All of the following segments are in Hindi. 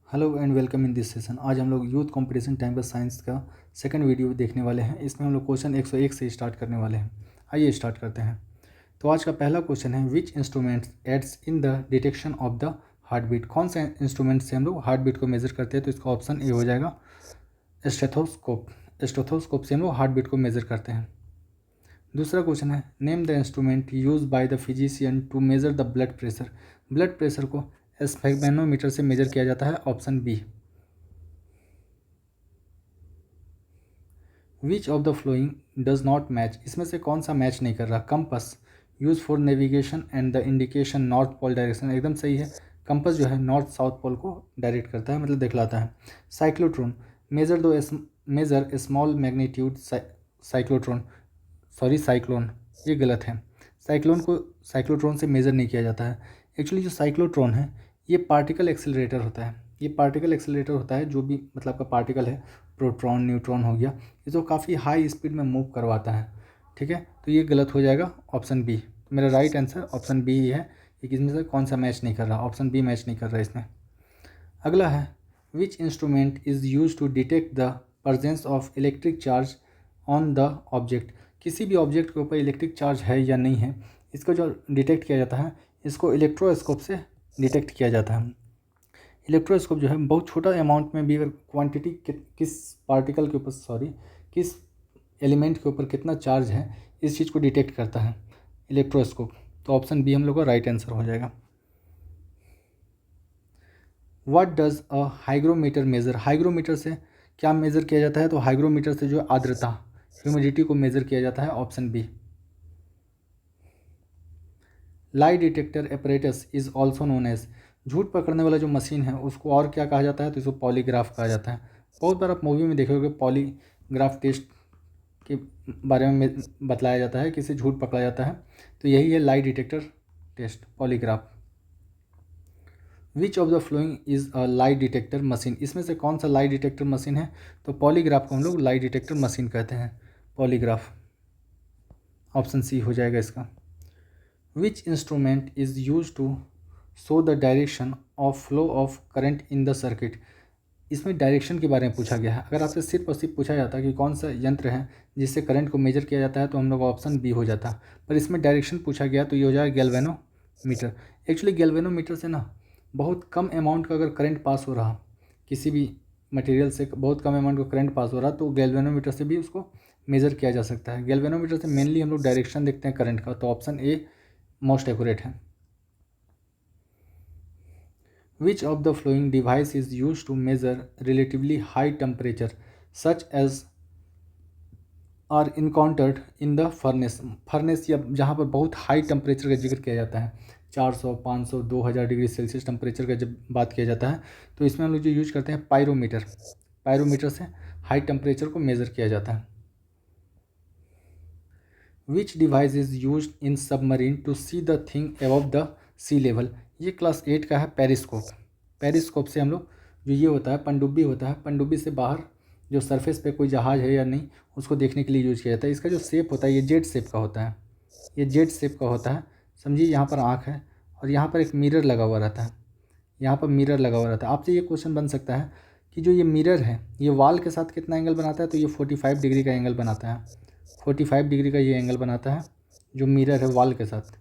Hello and welcome in this session. आज हम लोग यूथ कंपटीशन टाइम का साइंस का सेकंड वीडियो देखने वाले हैं। इसमें हम लोग क्वेश्चन 101 से स्टार्ट करने वाले हैं। आइए स्टार्ट करते हैं। तो आज का पहला क्वेश्चन है, which instruments aids in the detection of the heart beat. कौन से इंस्ट्रूमेंट से हम लोग हार्ट बीट को मेजर करते हैं? तो इसका ऑप्शन ए हो जाएगा स्टेथोस्कोप। स्टेथोस्कोप से हम लोग हार्ट बीट को मेजर करते हैं। दूसरा क्वेश्चन है, name the instrument use by the physician to measure the blood pressure. Blood pressure को स्फेग्मेनोमीटर से मेजर किया जाता है। Option B. Which of the following does not match. इसमें से कौन सा मैच नहीं कर रहा? Compass use for navigation and the indication north pole direction. एकदम सही है। कंपस जो है नॉर्थ साउथ पोल को डायरेक्ट करता है, मतलब दिखलाता है। Cyclotron measure small magnitude cyclotron sorry cyclone, ये गलत है। साइक्लोन को साइक्लोट्रॉन से मेज़र नहीं किया जाता है। एक्चुअली जो साइक्लोट्रॉन है ये पार्टिकल एक्सेलरेटर होता है। ये पार्टिकल एक्सेलरेटर होता है, जो भी मतलब आपका पार्टिकल है, प्रोटॉन न्यूट्रॉन हो गया, ये तो काफ़ी हाई स्पीड में मूव करवाता है। ठीक है, तो ये गलत हो जाएगा, ऑप्शन बी। तो मेरा राइट आंसर ऑप्शन बी ही है। ये किसमें से कौन सा मैच नहीं कर रहा? ऑप्शन बी मैच नहीं कर रहा इसमें। अगला है, which instrument is use to detect the presence of electric charge on the object. किसी भी ऑब्जेक्ट के ऊपर इलेक्ट्रिक चार्ज है या नहीं है, इसको जो डिटेक्ट किया जाता है, इसको इलेक्ट्रोस्कोप से डिटेक्ट किया जाता है। इलेक्ट्रोस्कोप जो है बहुत छोटा अमाउंट में भी अगर क्वांटिटी किस पार्टिकल के ऊपर किस एलिमेंट के ऊपर कितना चार्ज है, इस चीज़ को डिटेक्ट करता है इलेक्ट्रोस्कोप। तो ऑप्शन बी हम लोग का राइट आंसर हो जाएगा। What does a hygrometer measure. Hygrometer से क्या मेज़र किया जाता है? तो हाइग्रोमीटर से जो आर्द्रता, ह्यूमिडिटी को मेज़र किया जाता है। Option B. Lie detector apparatus is also known as. झूठ पकड़ने वाला जो मशीन है उसको और क्या कहा जाता है? तो इसको पॉलीग्राफ कहा जाता है। बहुत बार आप मूवी में देखे होगे पॉलीग्राफ टेस्ट के बारे में बतलाया जाता है, किसी झूठ पकड़ा जाता है, तो यही है lie detector test, polygraph. Which of the following is a lie detector machine. इसमें से कौन सा लाई डिटेक्टर मशीन है? तो पॉलीग्राफ को हम लोग लाई डिटेक्टर मशीन कहते हैं, पॉलीग्राफ। ऑप्शन सी हो जाएगा इसका। Which instrument is use to show the direction of flow of current in the circuit. इसमें डायरेक्शन के बारे में पूछा गया है। अगर आपसे सिर्फ और सिर्फ पूछा जाता कि कौन सा यंत्र है जिससे करंट को मेजर किया जाता है, तो हम लोग ऑप्शन बी हो जाता। पर इसमें डायरेक्शन पूछा गया तो ये हो जाएगा गैल्वेनोमीटर। एक्चुअली गैल्वेनोमीटर से ना बहुत कम अमाउंट का अगर करंट पास हो रहा, किसी भी मटेरियल से बहुत कम अमाउंट का करंट पास हो रहा, तो गैल्वेनोमीटर से भी उसको मेज़र किया जा सकता है। गैल्वेनोमीटर से मेनली हम लोग डायरेक्शन देखते हैं करंट का, तो ऑप्शन ए मोस्ट एक्यूरेट है। Which of the following device is used to measure relatively high temperature such as are encountered in the furnace। Furnace या जहाँ पर बहुत हाई टेम्परेचर का जिक्र किया जाता है, 400 500 2000 डिग्री सेल्सियस टेम्परेचर का जब बात किया जाता है, तो इसमें हम लोग जो यूज करते हैं पायरोमीटर। पायरोमीटर से हाई टेम्परेचर को मेज़र किया जाता है। Which device is use in submarine to see the thing above the sea level. ये क्लास 8 का है, पेरिस्कोप। पेरिस्कोप से हम लोग जो ये होता है पनडुब्बी होता है, पनडुब्बी से बाहर जो सरफेस पे कोई जहाज़ है या नहीं उसको देखने के लिए यूज किया जाता है। इसका जो शेप होता है ये जेड शेप का होता है, ये जेड शेप का होता है। समझिए यहाँ पर आँख है और यहाँ पर एक मिरर लगा हुआ रहता है, यहाँ पर मिरर लगा हुआ रहता है। आपसे ये क्वेश्चन बन सकता है कि जो ये मिरर है ये वॉल के साथ कितना एंगल बनाता है? तो ये 45 डिग्री का एंगल बनाता है। 45 डिग्री का ये एंगल बनाता है जो मिरर है वॉल के साथ,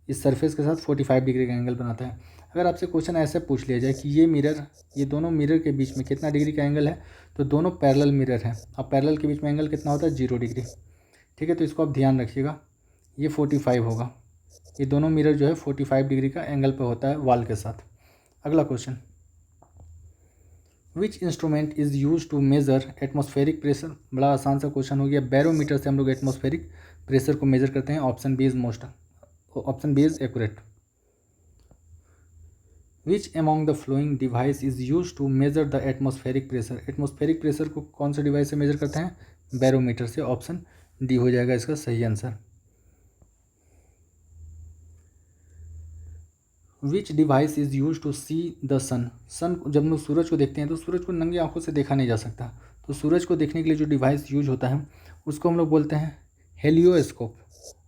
इस सरफेस के साथ 45 डिग्री का एंगल बनाता है। अगर आपसे क्वेश्चन ऐसे पूछ लिया जाए कि ये दोनों मिरर के बीच में कितना डिग्री का एंगल है, तो दोनों पैरेलल मिरर हैं। अब पैरेलल के बीच में एंगल कितना होता है? 0 डिग्री। ठीक है, तो इसको आप ध्यान रखिएगा, ये 45 होगा। ये दोनों मिरर जो है 45 डिग्री का एंगल पे होता है वॉल के साथ। अगला question, which instrument is use to measure atmospheric pressure. बड़ा आसान सा क्वेश्चन हो गया। बैरोमीटर से हम लोग एटमॉस्फेरिक प्रेशर को मेज़र करते हैं। Option B is accurate. Which among the following device is use to measure the atmospheric pressure. Atmospheric pressure को कौन सा डिवाइस से मेजर करते हैं? बैरोमीटर से। ऑप्शन डी हो जाएगा इसका सही answer. Which device is use to see the sun. जब हम लोग सूरज को देखते हैं तो सूरज को नंगी आंखों से देखा नहीं जा सकता, तो सूरज को देखने के लिए जो डिवाइस यूज होता है उसको हम लोग बोलते हैं helioscope.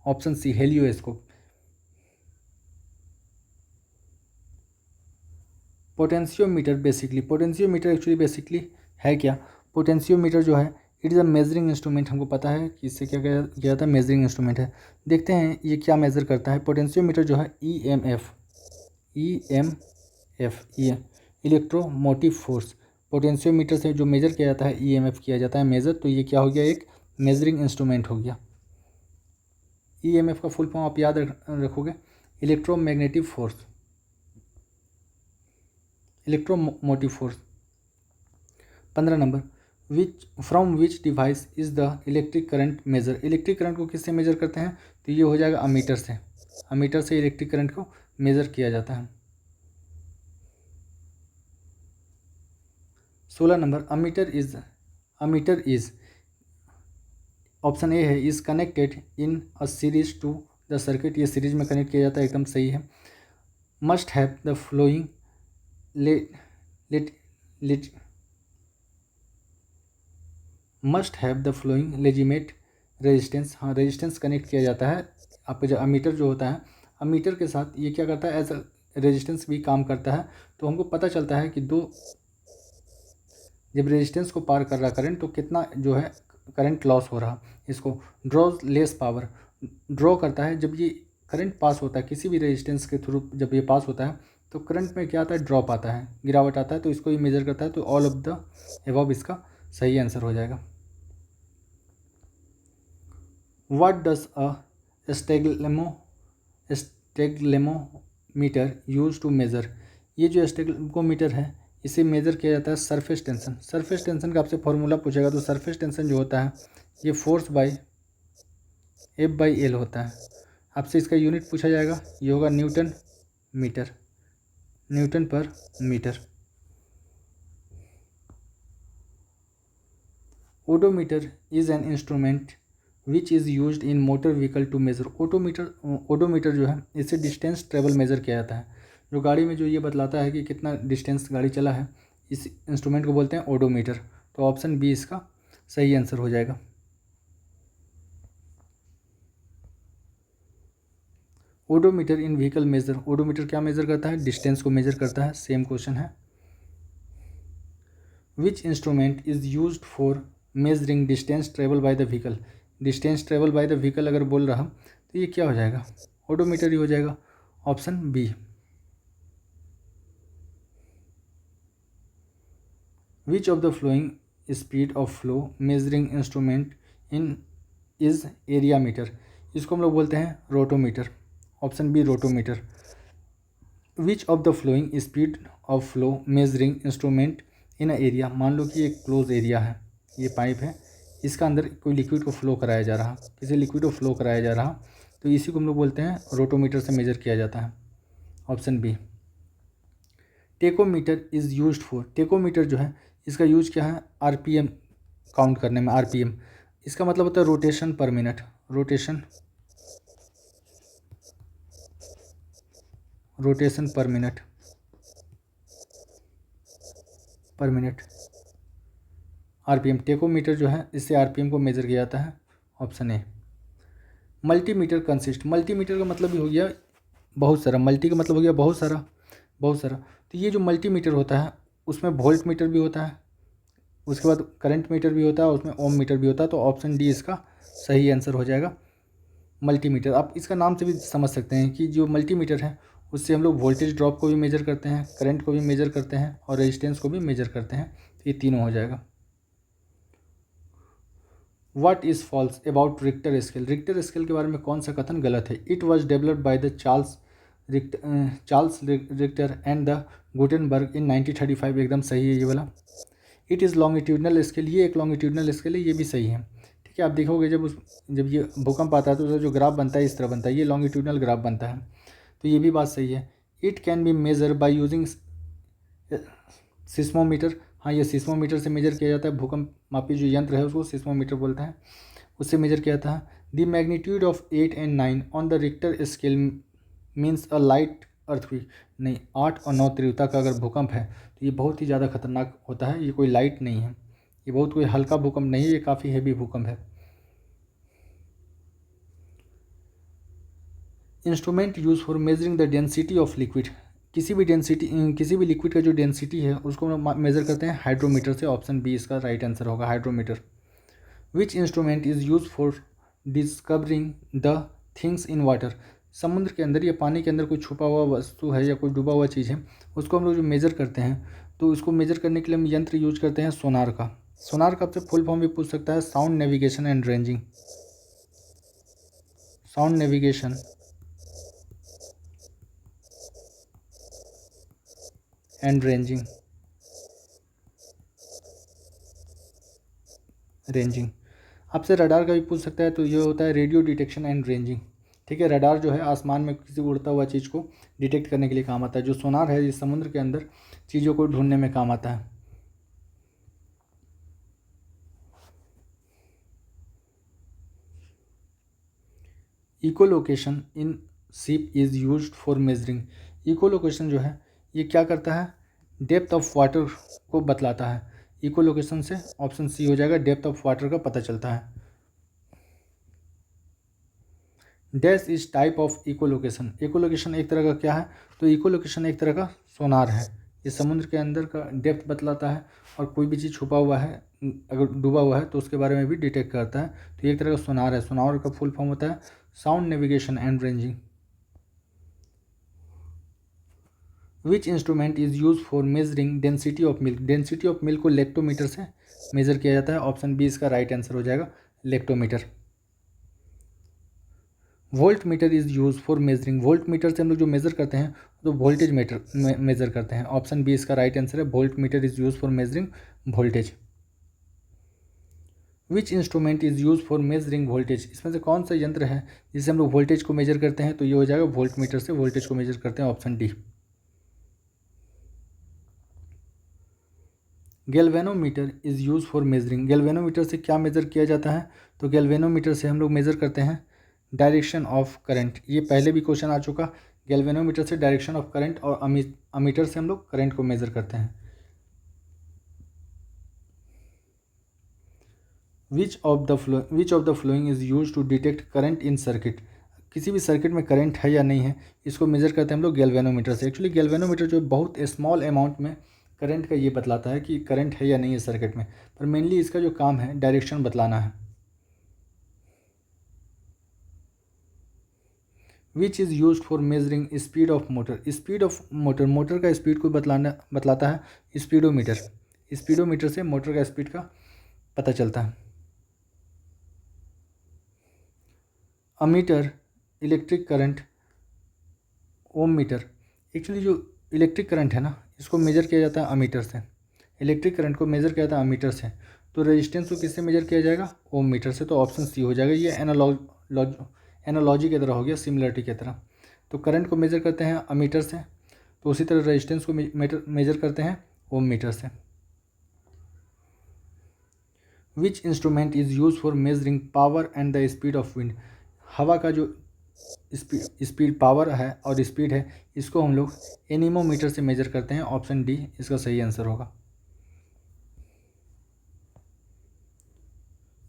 Option c helioscope. Potentiometer actually basically है क्या? पोटेंशियोमीटर जो है it is a measuring instrument. हमको पता है कि इससे क्या क्या जाता है, मेजरिंग इंस्ट्रूमेंट है। देखते हैं ये क्या मेज़र करता है। पोटेंशियोमीटर जो है EMF ये इलेक्ट्रोमोटिव फोर्स, पोटेंशियोमीटर से जो मेजर किया जाता है EMF किया जाता है मेजर, तो ये क्या हो गया, एक मेजरिंग इंस्ट्रूमेंट हो गया। EMF का फुल फॉर्म आप याद रखोगे, electromagnetic force, electromotive force. 15 number, from which device is the electric current measure. Electric current को किससे मेजर करते हैं? तो ये हो जाएगा अमीटर से। अमीटर से इलेक्ट्रिक करंट को मेजर किया जाता है। 16 number, ammeter is option a है, is connected in a series to the circuit. ये सीरीज में कनेक्ट किया जाता है, एकदम सही है। Must have the flowing legitimate resistance. हाँ, रेजिस्टेंस कनेक्ट किया जाता है। आपका जो अमीटर जो होता है, अमीटर के साथ ये क्या करता है, एज अ रेजिस्टेंस भी काम करता है। तो हमको पता चलता है कि जब रेजिस्टेंस को पार कर रहा करंट तो कितना जो है करंट लॉस हो रहा। इसको ड्रॉज लेस पावर ड्रॉ करता है। जब ये करंट पास होता है किसी भी रेजिस्टेंस के थ्रू, जब ये पास होता है तो करंट में क्या आता है, ड्रॉप आता है, गिरावट आता है। तो इसको ही मेजर करता है। तो ऑल ऑफ द एबव इसका सही आंसर हो जाएगा। What does a stalagmometer use to measure. ये जो स्टेगलेमोमीटर है इसे मेज़र किया जाता है सरफेस टेंशन। सरफेस टेंशन का आपसे फॉर्मूला पूछेगा तो सरफेस टेंशन जो होता है ये फोर्स बाई F/L होता है। आपसे इसका यूनिट पूछा जाएगा, ये होगा न्यूटन पर meter. Odometer is an instrument which is used in motor vehicle to measure. Odometer जो है इससे डिस्टेंस ट्रेवल मेज़र किया जाता है। जो गाड़ी में जो ये बतलाता है कि कितना डिस्टेंस गाड़ी चला है, इस इंस्ट्रूमेंट को बोलते हैं ओडोमीटर। तो ऑप्शन बी इसका सही आंसर हो जाएगा। ओडोमीटर इन व्हीकल मेज़र। ओडोमीटर क्या मेज़र करता है, डिस्टेंस को मेज़र करता है। सेम क्वेश्चन है। Which instrument is used for measuring distance travel by the vehicle. Distance travel by the vehicle अगर बोल रहा तो ये क्या हो जाएगा, ओडोमीटर ही हो जाएगा। Option B. Which of the flowing speed of flow measuring instrument in is area meter. इसको हम लोग बोलते हैं rotameter. Option B rotameter. Which of the flowing speed of flow measuring instrument in a area. मान लो कि एक क्लोज एरिया है, ये पाइप है, इसका अंदर कोई लिक्विड को फ्लो कराया जा रहा, किसी लिक्विड को फ्लो कराया जा रहा, तो इसी को हम लोग बोलते हैं रोटोमीटर से मेजर किया जाता है। Option B. Tachometer is used for. Tachometer जो है इसका यूज क्या है, RPM काउंट करने में। RPM इसका मतलब होता है रोटेशन पर मिनट। रोटेशन पर मिनट RPM। टेकोमीटर जो है इससे RPM को मेजर किया जाता है। Option A. Multimeter consist. Multimeter का मतलब भी हो गया बहुत सारा। मल्टी का मतलब हो गया बहुत सारा। तो ये जो मल्टीमीटर होता है उसमें वोल्ट मीटर भी होता है, उसके बाद करंट मीटर भी होता है, उसमें ओम मीटर भी होता है। तो ऑप्शन डी इसका सही आंसर हो जाएगा, मल्टीमीटर। आप इसका नाम से भी समझ सकते हैं कि जो मल्टीमीटर है उससे हम लोग वोल्टेज ड्रॉप को भी मेजर करते हैं, करंट को भी मेजर करते हैं और रेजिस्टेंस को भी मेजर करते हैं। तो ये तीनों हो जाएगा। What is false about Richter scale. Richter scale के बारे में कौन सा कथन गलत है। It was developed by the Charles Richter and the Gutenberg in 1935। एकदम सही है ये वाला। It is longitudinal scale. ये एक लॉन्गिट्यूडनल स्केल है, ये भी सही है। ठीक है, आप देखोगे जब ये भूकंप आता है तो उसका जो ग्राफ बनता है इस तरह बनता है, ये लॉन्गिट्यूडनल ग्राफ बनता है। तो ये भी बात सही है। It can be measure by using seismometer. हाँ, ये सिस्मोमीटर से मेजर किया जाता है। भूकंप मापी जो यंत्र है उसको सिस्मोमीटर बोलते हैं, उससे मेजर किया जाता है। The magnitude of 8 and 9 on the Richter scale means a light earthquake. नहीं, 8 और 9 तीव्रता का अगर भूकंप है तो ये बहुत ही ज़्यादा खतरनाक होता है। ये कोई लाइट नहीं है, ये बहुत कोई हल्का भूकंप नहीं है, ये काफ़ी हैवी भूकंप है। Instrument use for measuring the density of liquid. किसी भी लिक्विड का जो डेंसिटी है उसको हम मेज़र करते हैं हाइड्रोमीटर से। ऑप्शन बी इसका राइट आंसर होगा, hydrometer. Which instrument is use for discovering the things in water. समुद्र के अंदर या पानी के अंदर कोई छुपा हुआ वस्तु है या कोई डूबा हुआ चीज़ है, उसको हम लोग जो मेज़र करते हैं, तो उसको मेज़र करने के लिए हम यंत्र यूज करते हैं सोनार का। सोनार का आपसे फुल फॉर्म भी पूछ सकता है, sound navigation and ranging. Sound navigation and ranging. आपसे रडार का भी पूछ सकता है, तो ये होता है रेडियो डिटेक्शन एंड रेंजिंग। ठीक है, रडार जो है आसमान में किसी उड़ता हुआ चीज़ को डिटेक्ट करने के लिए काम आता है। जो सोनार है ये समुद्र के अंदर चीज़ों को ढूंढने में काम आता है। Echolocation in ship is used for measuring. Echolocation जो है ये क्या करता है, डेप्थ ऑफ वाटर को बतलाता है। इकोलोकेशन से ऑप्शन सी हो जाएगा, डेप्थ ऑफ वाटर का पता चलता है। Dash is type of echolocation. Echolocation एक तरह का क्या है, तो इकोलोकेशन एक तरह का सोनार है। ये समुद्र के अंदर का डेप्थ बतलाता है और कोई भी चीज़ छुपा हुआ है, अगर डूबा हुआ है तो उसके बारे में भी डिटेक्ट करता है। तो ये एक तरह का सोनार है। सोनार का फुल फॉर्म होता है sound navigation and ranging. Which instrument is use for measuring density of milk. Density of milk को लेक्टोमीटर से मेज़र किया जाता है। ऑप्शन बी इसका राइट आंसर हो जाएगा, lactometer. Volt meter is use for measuring. Volt meter से हम लोग जो मेज़र करते हैं तो वोल्टेज मीटर मेज़र करते हैं। ऑप्शन बी इसका राइट आंसर है, volt meter is use for measuring voltage. Which instrument is use for measuring voltage. इसमें से कौन सा यंत्र है जिससे हम लोग वोल्टेज को मेजर करते हैं, तो ये हो जाएगा वोल्ट मीटर से वोल्टेज को मेजर करते हैं। Option D. Galvanometer is use for measuring. Galvanometer से क्या मेज़र किया जाता है, तो गैल्वेनोमीटर से हम लोग मेज़र करते हैं डायरेक्शन ऑफ करंट। ये पहले भी क्वेश्चन आ चुका। गैल्वेनोमीटर से डायरेक्शन ऑफ करंट और अमीटर से हम लोग करंट को मेज़र करते हैं। Which of the following is use to detect current in circuit. किसी भी सर्किट में करंट है या नहीं है, इसको मेज़र करते हैं हम लोग गैल्वेनोमीटर से। एक्चुअली गैल्वेनोमीटर जो बहुत स्मॉल अमाउंट में करंट का ये बतलाता है कि करंट है या नहीं है सर्किट में, पर मेनली इसका जो काम है डायरेक्शन बतलाना है। Which is use for measuring speed of motor. Speed of motor का स्पीड को बतलाता है स्पीडोमीटर। स्पीडोमीटर से मोटर का स्पीड का पता चलता है। अमीटर, इलेक्ट्रिक करंट, ओम मीटर। एक्चुअली जो इलेक्ट्रिक करंट है ना, इसको मेज़र किया जाता है अमीटर से। इलेक्ट्रिक करंट को मेज़र किया जाता है अमीटर से। तो रेजिस्टेंस को किससे मेज़र किया जाएगा, ओम मीटर से। तो ऑप्शन सी हो जाएगा। ये एनालॉजी की तरह हो गया, सिमिलरिटी की तरह। तो करंट को मेज़र करते हैं अमीटर से, तो उसी तरह रेजिस्टेंस को मेज़र करते हैं ओम मीटर से। विच instrument is use for measuring power and the speed of wind. हवा का जो स्पीड पावर है और स्पीड है, इसको हम लोग एनीमोमीटर से मेजर करते हैं। ऑप्शन डी इसका सही आंसर होगा।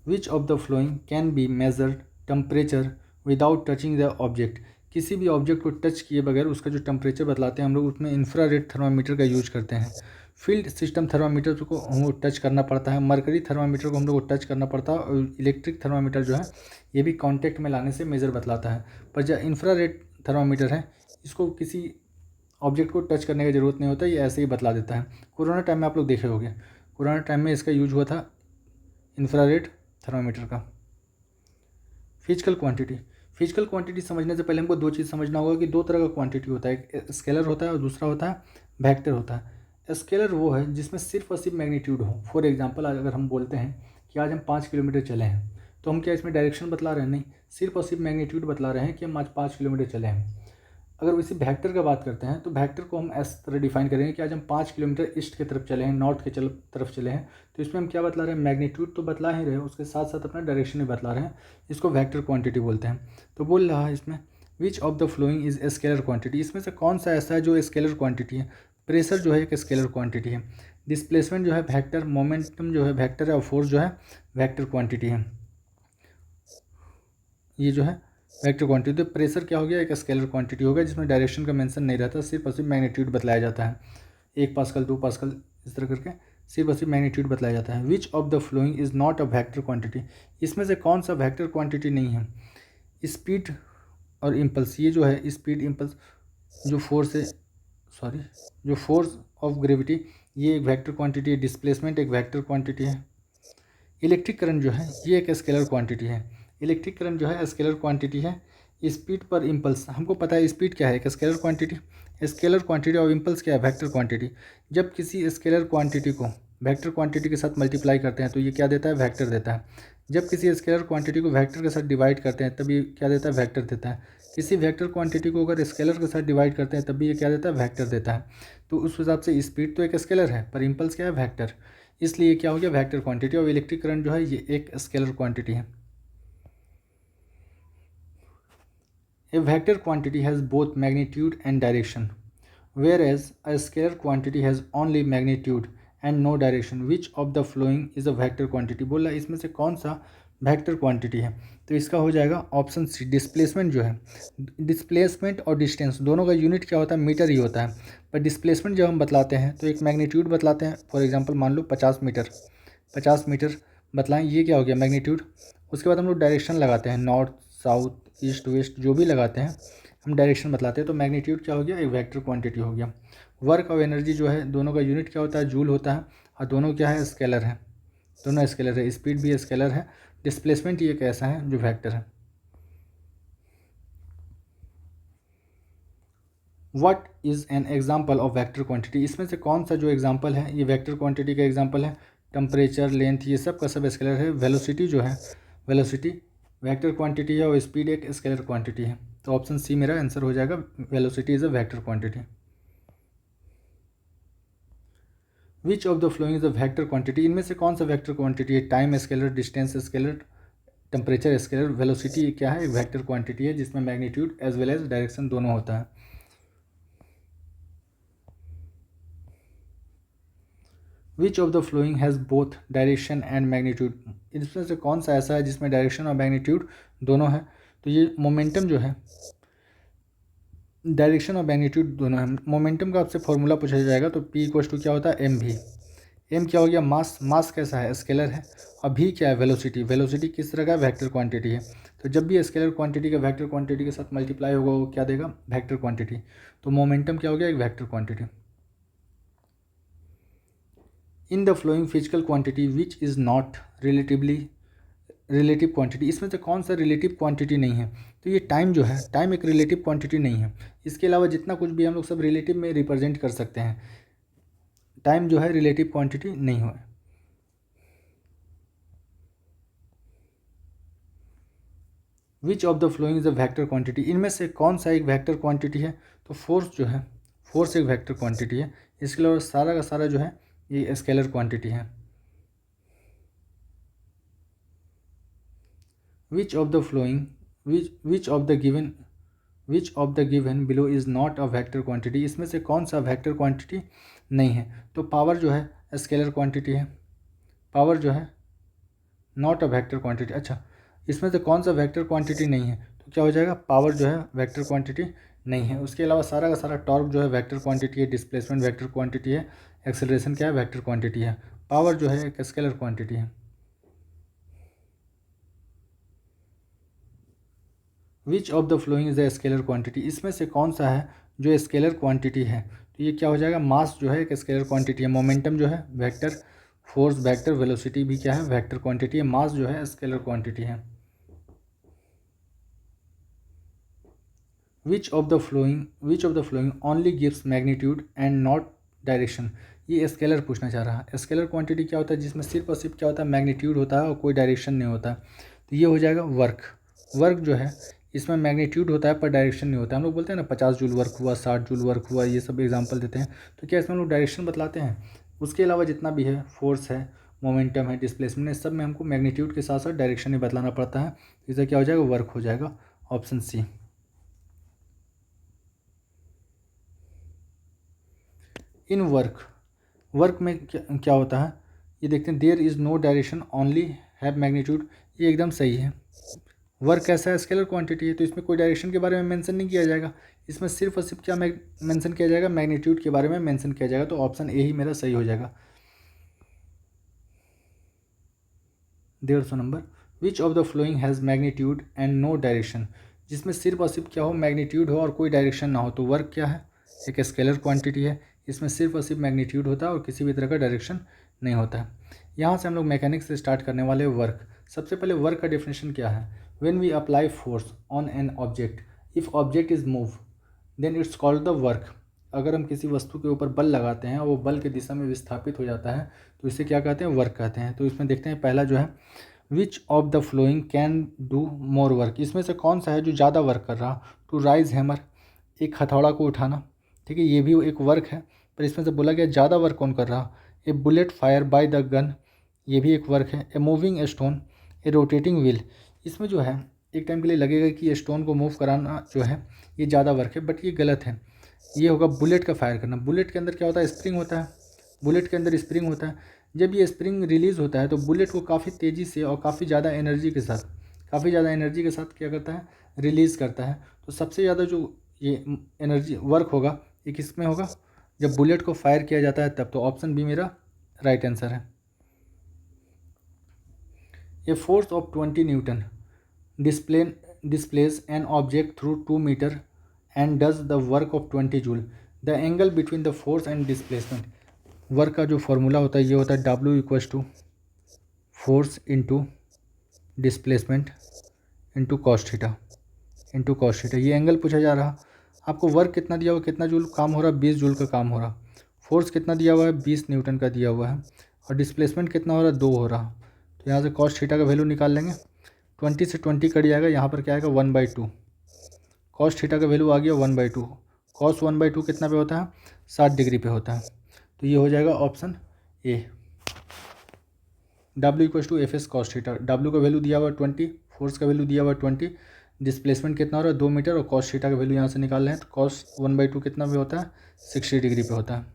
विच of the flowing can be measured temperature without touching the object. किसी भी ऑब्जेक्ट को टच किए बगैर उसका जो टेम्परेचर बतलाते हैं हम लोग, उसमें इंफ्रारेड थर्मामीटर का यूज करते हैं। फील्ड सिस्टम थर्मामीटर को हमको टच करना पड़ता है। मरकरी थर्मामीटर को हम लोग को टच करना पड़ता है। और इलेक्ट्रिक थर्मामीटर जो है ये भी कांटेक्ट में लाने से मेज़र बतलाता है। पर जो इंफ्रारेड थर्मामीटर है, इसको किसी ऑब्जेक्ट को टच करने की ज़रूरत नहीं होता, ये ऐसे ही बतला देता है। कोरोना टाइम में आप लोग देखे होंगे, कोरोना टाइम में इसका यूज हुआ था इंफ्रारेड थर्मामीटर का। फिजिकल क्वांटिटी समझने से पहले हमको दो चीज़ समझना होगा कि दो तरह का क्वांटिटी होता है, एक स्केलर होता है और दूसरा होता है वेक्टर होता है। स्केलर वो है जिसमें सिर्फ और सिर्फ मैग्नीट्यूड हो। फॉर एग्जांपल, अगर हम बोलते हैं कि आज हम 5 किलोमीटर चले हैं, तो हम क्या इसमें डायरेक्शन बतला रहे हैं, नहीं, सिर्फ और सिर्फ मैग्नीट्यूड बतला रहे हैं कि हम आज 5 किलोमीटर चले हैं। अगर वैसे वेक्टर का बात करते हैं, तो वेक्टर को हम इस तरह डिफाइन करेंगे कि आज हम 5 किलोमीटर ईस्ट की तरफ चले हैं, नॉर्थ की तरफ चले हैं। तो इसमें हम क्या बतला रहे हैं, मैग्नीट्यूड तो बतला ही रहे हैं, उसके साथ साथ अपना डायरेक्शन भी बतला रहे हैं। इसको वेक्टर क्वांटिटी बोलते हैं। तो बोल रहा है इसमें विच of the following is a scalar quantity. इसमें से कौन सा ऐसा है जो स्केलर क्वांटिटी है। प्रेशर जो है एक स्केलर क्वांटिटी है। डिस्प्लेसमेंट जो है वेक्टर, मोमेंटम जो है वेक्टर है, और फोर्स जो है वेक्टर क्वांटिटी है। ये जो है वेक्टर क्वांटिटी। तो प्रेशर क्या हो गया, एक स्केलर क्वांटिटी हो गया जिसमें डायरेक्शन का मेंशन नहीं रहता, सिर्फ और सिर्फ मैग्नीट्यूड बतलाया जाता है, 1 पास्कल 2 पास्कल इस तरह करके सिर्फ और सिर्फ मैग्नीट्यूड बतलाया जाता है। Which of the following is not a vector quantity, इसमें से कौन सा वेक्टर क्वांटिटी नहीं है। स्पीड और इम्पल्स, ये जो है स्पीड इम्पल्स जो फोर्स है, सॉरी जो फोर्स ऑफ ग्रेविटी, ये एक वेक्टर क्वांटिटी है। डिस्प्लेसमेंट एक वेक्टर क्वांटिटी है। इलेक्ट्रिक करंट जो है ये एक स्केलर क्वांटिटी है। इलेक्ट्रिक करंट जो है स्केलर क्वांटिटी है। स्पीड पर इम्पल्स, हमको पता है स्पीड क्या है, एक स्केलर क्वांटिटी। स्केलर क्वांटिटी और इम्पल्स क्या है, वेक्टर क्वांटिटी। जब किसी स्केलर क्वांटिटी को वेक्टर क्वांटिटी के साथ मल्टीप्लाई करते हैं तो ये क्या देता है, वेक्टर देता है। जब किसी स्केलर क्वांटिटी को वेक्टर के साथ डिवाइड करते हैं तब ये क्या देता है, वेक्टर देता है। किसी वेक्टर क्वांटिटी को अगर स्केलर के साथ डिवाइड करते हैं तब भी ये क्या देता है, वेक्टर देता है। तो उस हिसाब से स्पीड तो एक स्केलर है पर इम्पल्स क्या है, वेक्टर। इसलिए क्या हो गया, वेक्टर क्वांटिटी। और इलेक्ट्रिक करंट जो है ये एक स्केलर क्वांटिटी है। A vector quantity has both magnitude and direction, whereas a scalar quantity has only magnitude and no direction. Which of the following is a vector quantity? बोला इसमें से कौन सा वेक्टर क्वांटिटी है, तो इसका हो जाएगा ऑप्शन सी, डिस्प्लेसमेंट जो है। डिस्प्लेसमेंट और डिस्टेंस दोनों का यूनिट क्या होता है, मीटर ही होता है। पर डिस्प्लेसमेंट जब हम बतलाते हैं तो एक मैग्नीट्यूड बतलाते हैं। फॉर एग्जांपल मान लो 50 मीटर बतलाएं, ये क्या हो गया, मैग्नीट्यूड। उसके बाद हम लोग डायरेक्शन लगाते हैं, नॉर्थ साउथ ईस्ट वेस्ट जो भी लगाते हैं हम डायरेक्शन बतलाते हैं। तो मैग्नीट्यूड क्या हो गया, एक वेक्टर क्वांटिटी हो गया। वर्क और एनर्जी जो है दोनों का यूनिट क्या होता है, जूल होता है। और दोनों क्या है, स्केलर है, दोनों स्केलर है। स्पीड भी स्केलर है। डिस्प्लेसमेंट ये कैसा है, जो वेक्टर है। What is an example of vector quantity, इसमें से कौन सा जो एग्जाम्पल है ये वेक्टर क्वांटिटी का एग्जाम्पल है। टेम्परेचर, लेंथ, ये सब का सब स्केलर है। वेलोसिटी जो है, वेलोसिटी वेक्टर क्वांटिटी है और स्पीड एक स्केलर क्वांटिटी है। तो ऑप्शन सी मेरा आंसर हो जाएगा, velocity is a vector quantity. Which of the following is a vector quantity, इनमें से कौन सा वेक्टर क्वांटिटी है। Time scalar, distance scalar, temperature scalar. Velocity क्या है, एक वेक्टर क्वांटिटी है जिसमें magnitude as well as direction दोनों होता है। Which of the following has both direction and magnitude, इसमें से कौन सा ऐसा है जिसमें डायरेक्शन और मैग्नीट्यूड दोनों है। तो ये मोमेंटम जो है, डायरेक्शन और मैग्नीट्यूड दोनों है। मोमेंटम का आपसे फॉर्मूला पूछा जाएगा तो P इक्वल्स टू क्या होता है, एम भी। एम क्या हो गया, मास। मास कैसा है, स्केलर है। और भी क्या है, वेलोसिटी। वेलोसिटी किस तरह का, वेक्टर क्वांटिटी है। तो जब भी स्केलर क्वांटिटी का वेक्टर क्वांटिटी के साथ मल्टीप्लाई होगा वो क्या देगा, वेक्टर क्वांटिटी। तो मोमेंटम क्या हो गया, एक vector quantity. In the flowing physical quantity which is not relative quantity, इसमें से कौन सा रिलेटिव क्वांटिटी नहीं है। तो ये टाइम जो है, टाइम एक रिलेटिव क्वांटिटी नहीं है। इसके अलावा जितना कुछ भी हम लोग सब रिलेटिव में रिप्रेजेंट कर सकते हैं। टाइम जो है रिलेटिव क्वांटिटी नहीं है। Which of the following is a vector quantity, इनमें से कौन सा एक वेक्टर क्वांटिटी है। तो फोर्स जो है, फोर्स एक वेक्टर क्वांटिटी है। इसके अलावा सारा का सारा जो है ये स्केलर क्वांटिटी है। Which of the flowing which of the given below is not a vector quantity, इसमें से कौन सा वेक्टर क्वांटिटी नहीं है। तो पावर जो है स्केलर क्वांटिटी है। पावर जो है नॉट अ वेक्टर क्वांटिटी। अच्छा, इसमें से कौन सा वेक्टर क्वांटिटी नहीं है, तो क्या हो जाएगा, पावर जो है वेक्टर क्वांटिटी नहीं है। उसके अलावा सारा का सारा टॉर्क जो है वेक्टर क्वांटिटी है। डिस्प्लेसमेंट वेक्टर क्वांटिटी है। एक्सेलरेशन क्या है, वेक्टर क्वांटिटी है। पावर जो है एक स्केलर क्वांटिटी है। Which of the following is the scalar quantity, इसमें से कौन सा है जो स्केलर क्वांटिटी है। तो ये क्या हो जाएगा, मास जो है एक स्केलर क्वांटिटी है। मोमेंटम जो है वेक्टर, फोर्स वेक्टर, वेलोसिटी भी क्या है, वेक्टर क्वांटिटी है। मास जो है स्केलर क्वांटिटी है। Which of the flowing only gives magnitude and not direction, ये स्केलर पूछना चाह रहा है। स्केलर क्वांटिटी क्या होता है, जिसमें सिर्फ और सिर्फ क्या होता है, मैग्नीट्यूड होता है और कोई डायरेक्शन नहीं होता। तो ये हो जाएगा वर्क। वर्क जो है इसमें मैग्नीट्यूड होता है पर डायरेक्शन नहीं होता। हम लोग बोलते हैं ना 50 जूल वर्क हुआ, 60 जूल वर्क हुआ, ये सब एग्जांपल देते हैं। तो क्या इसमें हम लोग डायरेक्शन बतलाते हैं। उसके अलावा जितना भी है, फोर्स है, मोमेंटम है, डिस्प्लेसमेंट है, सब में हमको मैग्नीट्यूड के साथ साथ डायरेक्शन ही बतलाना पड़ता है। इससे क्या हो जाएगा, वर्क हो जाएगा। Option C. इन वर्क में क्या होता है, ये देखते हैं। There is no direction only have magnitude, ये एकदम सही है। वर्क कैसा है, स्केलर क्वांटिटी है, तो इसमें कोई डायरेक्शन के बारे में मेंशन नहीं किया जाएगा। इसमें सिर्फ और सिर्फ क्या मेंशन किया जाएगा, मैग्नीट्यूड के बारे में मेंशन किया जाएगा। तो ऑप्शन ए ही मेरा सही हो जाएगा। 150 number, which of the following has magnitude and no direction, जिसमें सिर्फ और सिर्फ क्या हो, मैग्नीट्यूड हो और कोई डायरेक्शन ना हो। तो वर्क क्या है, एक स्केलर क्वांटिटी है, इसमें सिर्फ और सिर्फ मैग्नीट्यूड होता है और किसी भी तरह का डायरेक्शन नहीं होता है। यहाँ से हम लोग मैकेनिक्स से स्टार्ट करने वाले वर्क। सबसे पहले वर्क का डेफिनेशन क्या है, when we apply force on an object, if object is move then it's called the work. अगर हम किसी वस्तु के ऊपर बल लगाते हैं और वो बल की दिशा में विस्थापित हो जाता है तो इसे क्या कहते हैं, वर्क कहते हैं। तो इसमें देखते हैं पहला जो है, which of the flowing can do more work, इसमें से कौन सा है जो ज़्यादा वर्क कर रहा। टू राइज हैमर, एक हथौड़ा को उठाना, ठीक है, ये भी एक वर्क है, पर इसमें से बोला गया ज़्यादा वर्क कौन कर रहा। A bullet fire by the gun, ये भी एक वर्क है। A moving stone, a rotating wheel, इसमें जो है एक टाइम के लिए लगेगा कि ये स्टोन को मूव कराना जो है ये ज़्यादा वर्क है, बट ये गलत है। ये होगा बुलेट का फायर करना। बुलेट के अंदर क्या होता है, स्प्रिंग होता है, बुलेट के अंदर स्प्रिंग होता है। जब ये स्प्रिंग रिलीज़ होता है तो बुलेट को काफ़ी तेज़ी से और काफ़ी ज़्यादा एनर्जी के साथ क्या करता है, रिलीज़ करता है। तो सबसे ज़्यादा जो ये एनर्जी वर्क होगा ये किस में होगा, जब बुलेट को फायर किया जाता है तब। तो ऑप्शन बी मेरा राइट आंसर है। ए force of 20 Newton displays an object through 2 meter and does the work of 20 joule. The angle between the force and displacement, work का जो फॉर्मूला होता है ये होता है W equals to force into displacement into cos theta into cos theta. ये एंगल पूछा जा रहा, आपको वर्क कितना दिया हुआ, कितना जूल काम हो रहा, 20 जूल का काम हो रहा। फोर्स कितना दिया हुआ है, 20 न्यूटन का दिया हुआ है, और डिस्प्लेसमेंट कितना हो रहा है, 2 हो रहा। तो यहाँ से कॉस थीटा का वैल्यू निकाल लेंगे, 20 से 20 कट जाएगा, यहाँ पर क्या आएगा 1/2। कॉस थीटा का वैल्यू आ गया 1/2। कॉस 1/2 कितना पे होता है, 60 डिग्री पे होता है। तो ये हो जाएगा option A. W equals to F S cos theta, W का वैल्यू दिया हुआ 20, फोर्स का वैल्यू दिया हुआ 20, डिस्प्लेसमेंट कितना हो रहा है 2 मीटर, और कॉस थीटा का वैल्यू यहाँ से निकाल रहे हैं। तो कॉस 1/2 कितना पे होता है, 60 डिग्री पे होता है।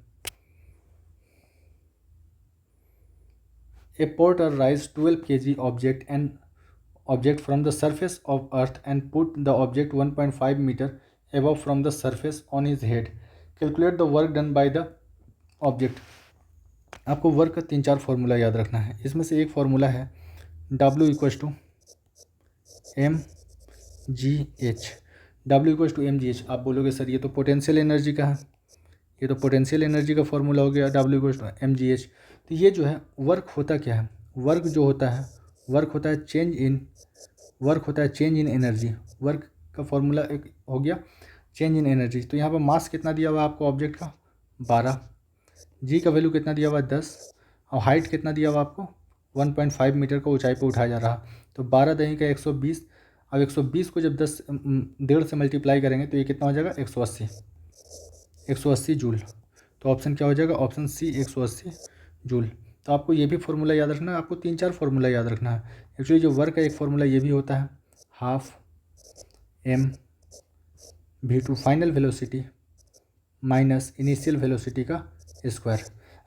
ए porter rise 12 kg object from the surface of earth and put the object 1.5 meter above from the surface on his head. Calculate the work done by the object. आपको वर्क का 3-4 फार्मूला याद रखना है। इसमें से एक फार्मूला है W equals to mgh। W equals to mgh, आप बोलोगे सर ये तो पोटेंशियल एनर्जी का है, ये तो पोटेंशियल एनर्जी का फार्मूला हो गया W इक्वल्स टू mgh। तो ये जो है वर्क होता क्या है, वर्क जो होता है, वर्क होता है चेंज इन एनर्जी। वर्क का फॉर्मूला एक हो गया चेंज इन एनर्जी। तो यहाँ पर मास कितना दिया हुआ है आपको ऑब्जेक्ट का, 12, जी का वैल्यू कितना दिया हुआ है 10, और हाइट कितना दिया हुआ आपको 1.5 मीटर का ऊंचाई पर उठाया जा रहा। तो 12 दही का 120, अब 120 को जब 1.5 से मल्टीप्लाई करेंगे तो ये कितना हो जाएगा 180 जूल। तो ऑप्शन क्या हो जाएगा, ऑप्शन सी 180 जूल। तो आपको ये भी फार्मूला याद रखना है, आपको 3-4 फार्मूला याद रखना है। एक्चुअली जो वर्क का एक फार्मूला ये भी होता है, half mv2 final velocity minus initial velocity का स्क्वायर।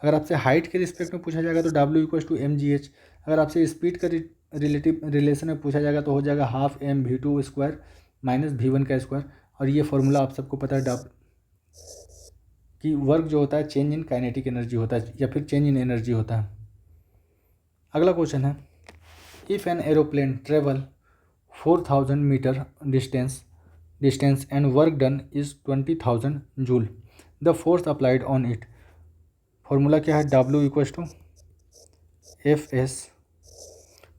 अगर आपसे हाइट के रिस्पेक्ट में पूछा जाएगा तो W इक्वल्स टू mgh। अगर आपसे स्पीड का रिलेशन में पूछा जाएगा तो हो जाएगा half mv2 square minus v1 का स्क्वायर। और ये फार्मूला आप सबको पता है कि वर्क जो होता है चेंज इन काइनेटिक एनर्जी होता है या फिर चेंज इन एनर्जी होता है। अगला क्वेश्चन है, if an aeroplane travel 4000 meter distance and work done is 20,000 joule, the force applied on it. Formula क्या है, W equals to F S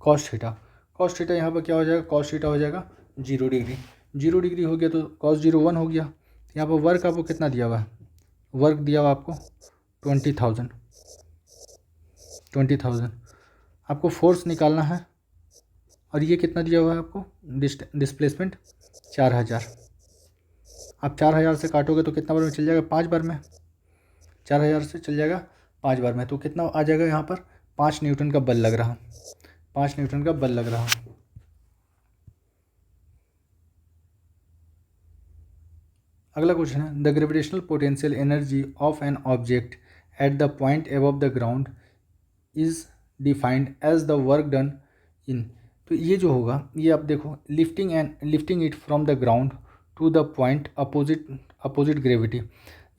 cos theta. Cos theta यहाँ पर क्या हो जाएगा, कॉस थीटा हो जाएगा 0 डिग्री। 0 डिग्री हो गया तो कॉस 0 1 हो गया। यहाँ पर वर्क आपको कितना दिया हुआ है, वर्क दिया हुआ आपको 20,000। आपको फोर्स निकालना है, और ये कितना दिया हुआ है आपको, डिस्प्लेसमेंट 4000। आप 4000 से काटोगे तो कितना बार में चल जाएगा, 5 बार में। 4000 से चल जाएगा 5 बार में, तो कितना आ जाएगा यहाँ पर 5 न्यूटन का बल लग रहा, 5 न्यूटन का बल लग रहा। अगला क्वेश्चन है, the gravitational potential energy of an object at the point above the ground is defined as the work done in. तो ये जो होगा ये आप देखो, lifting it from the ground to the point opposite gravity.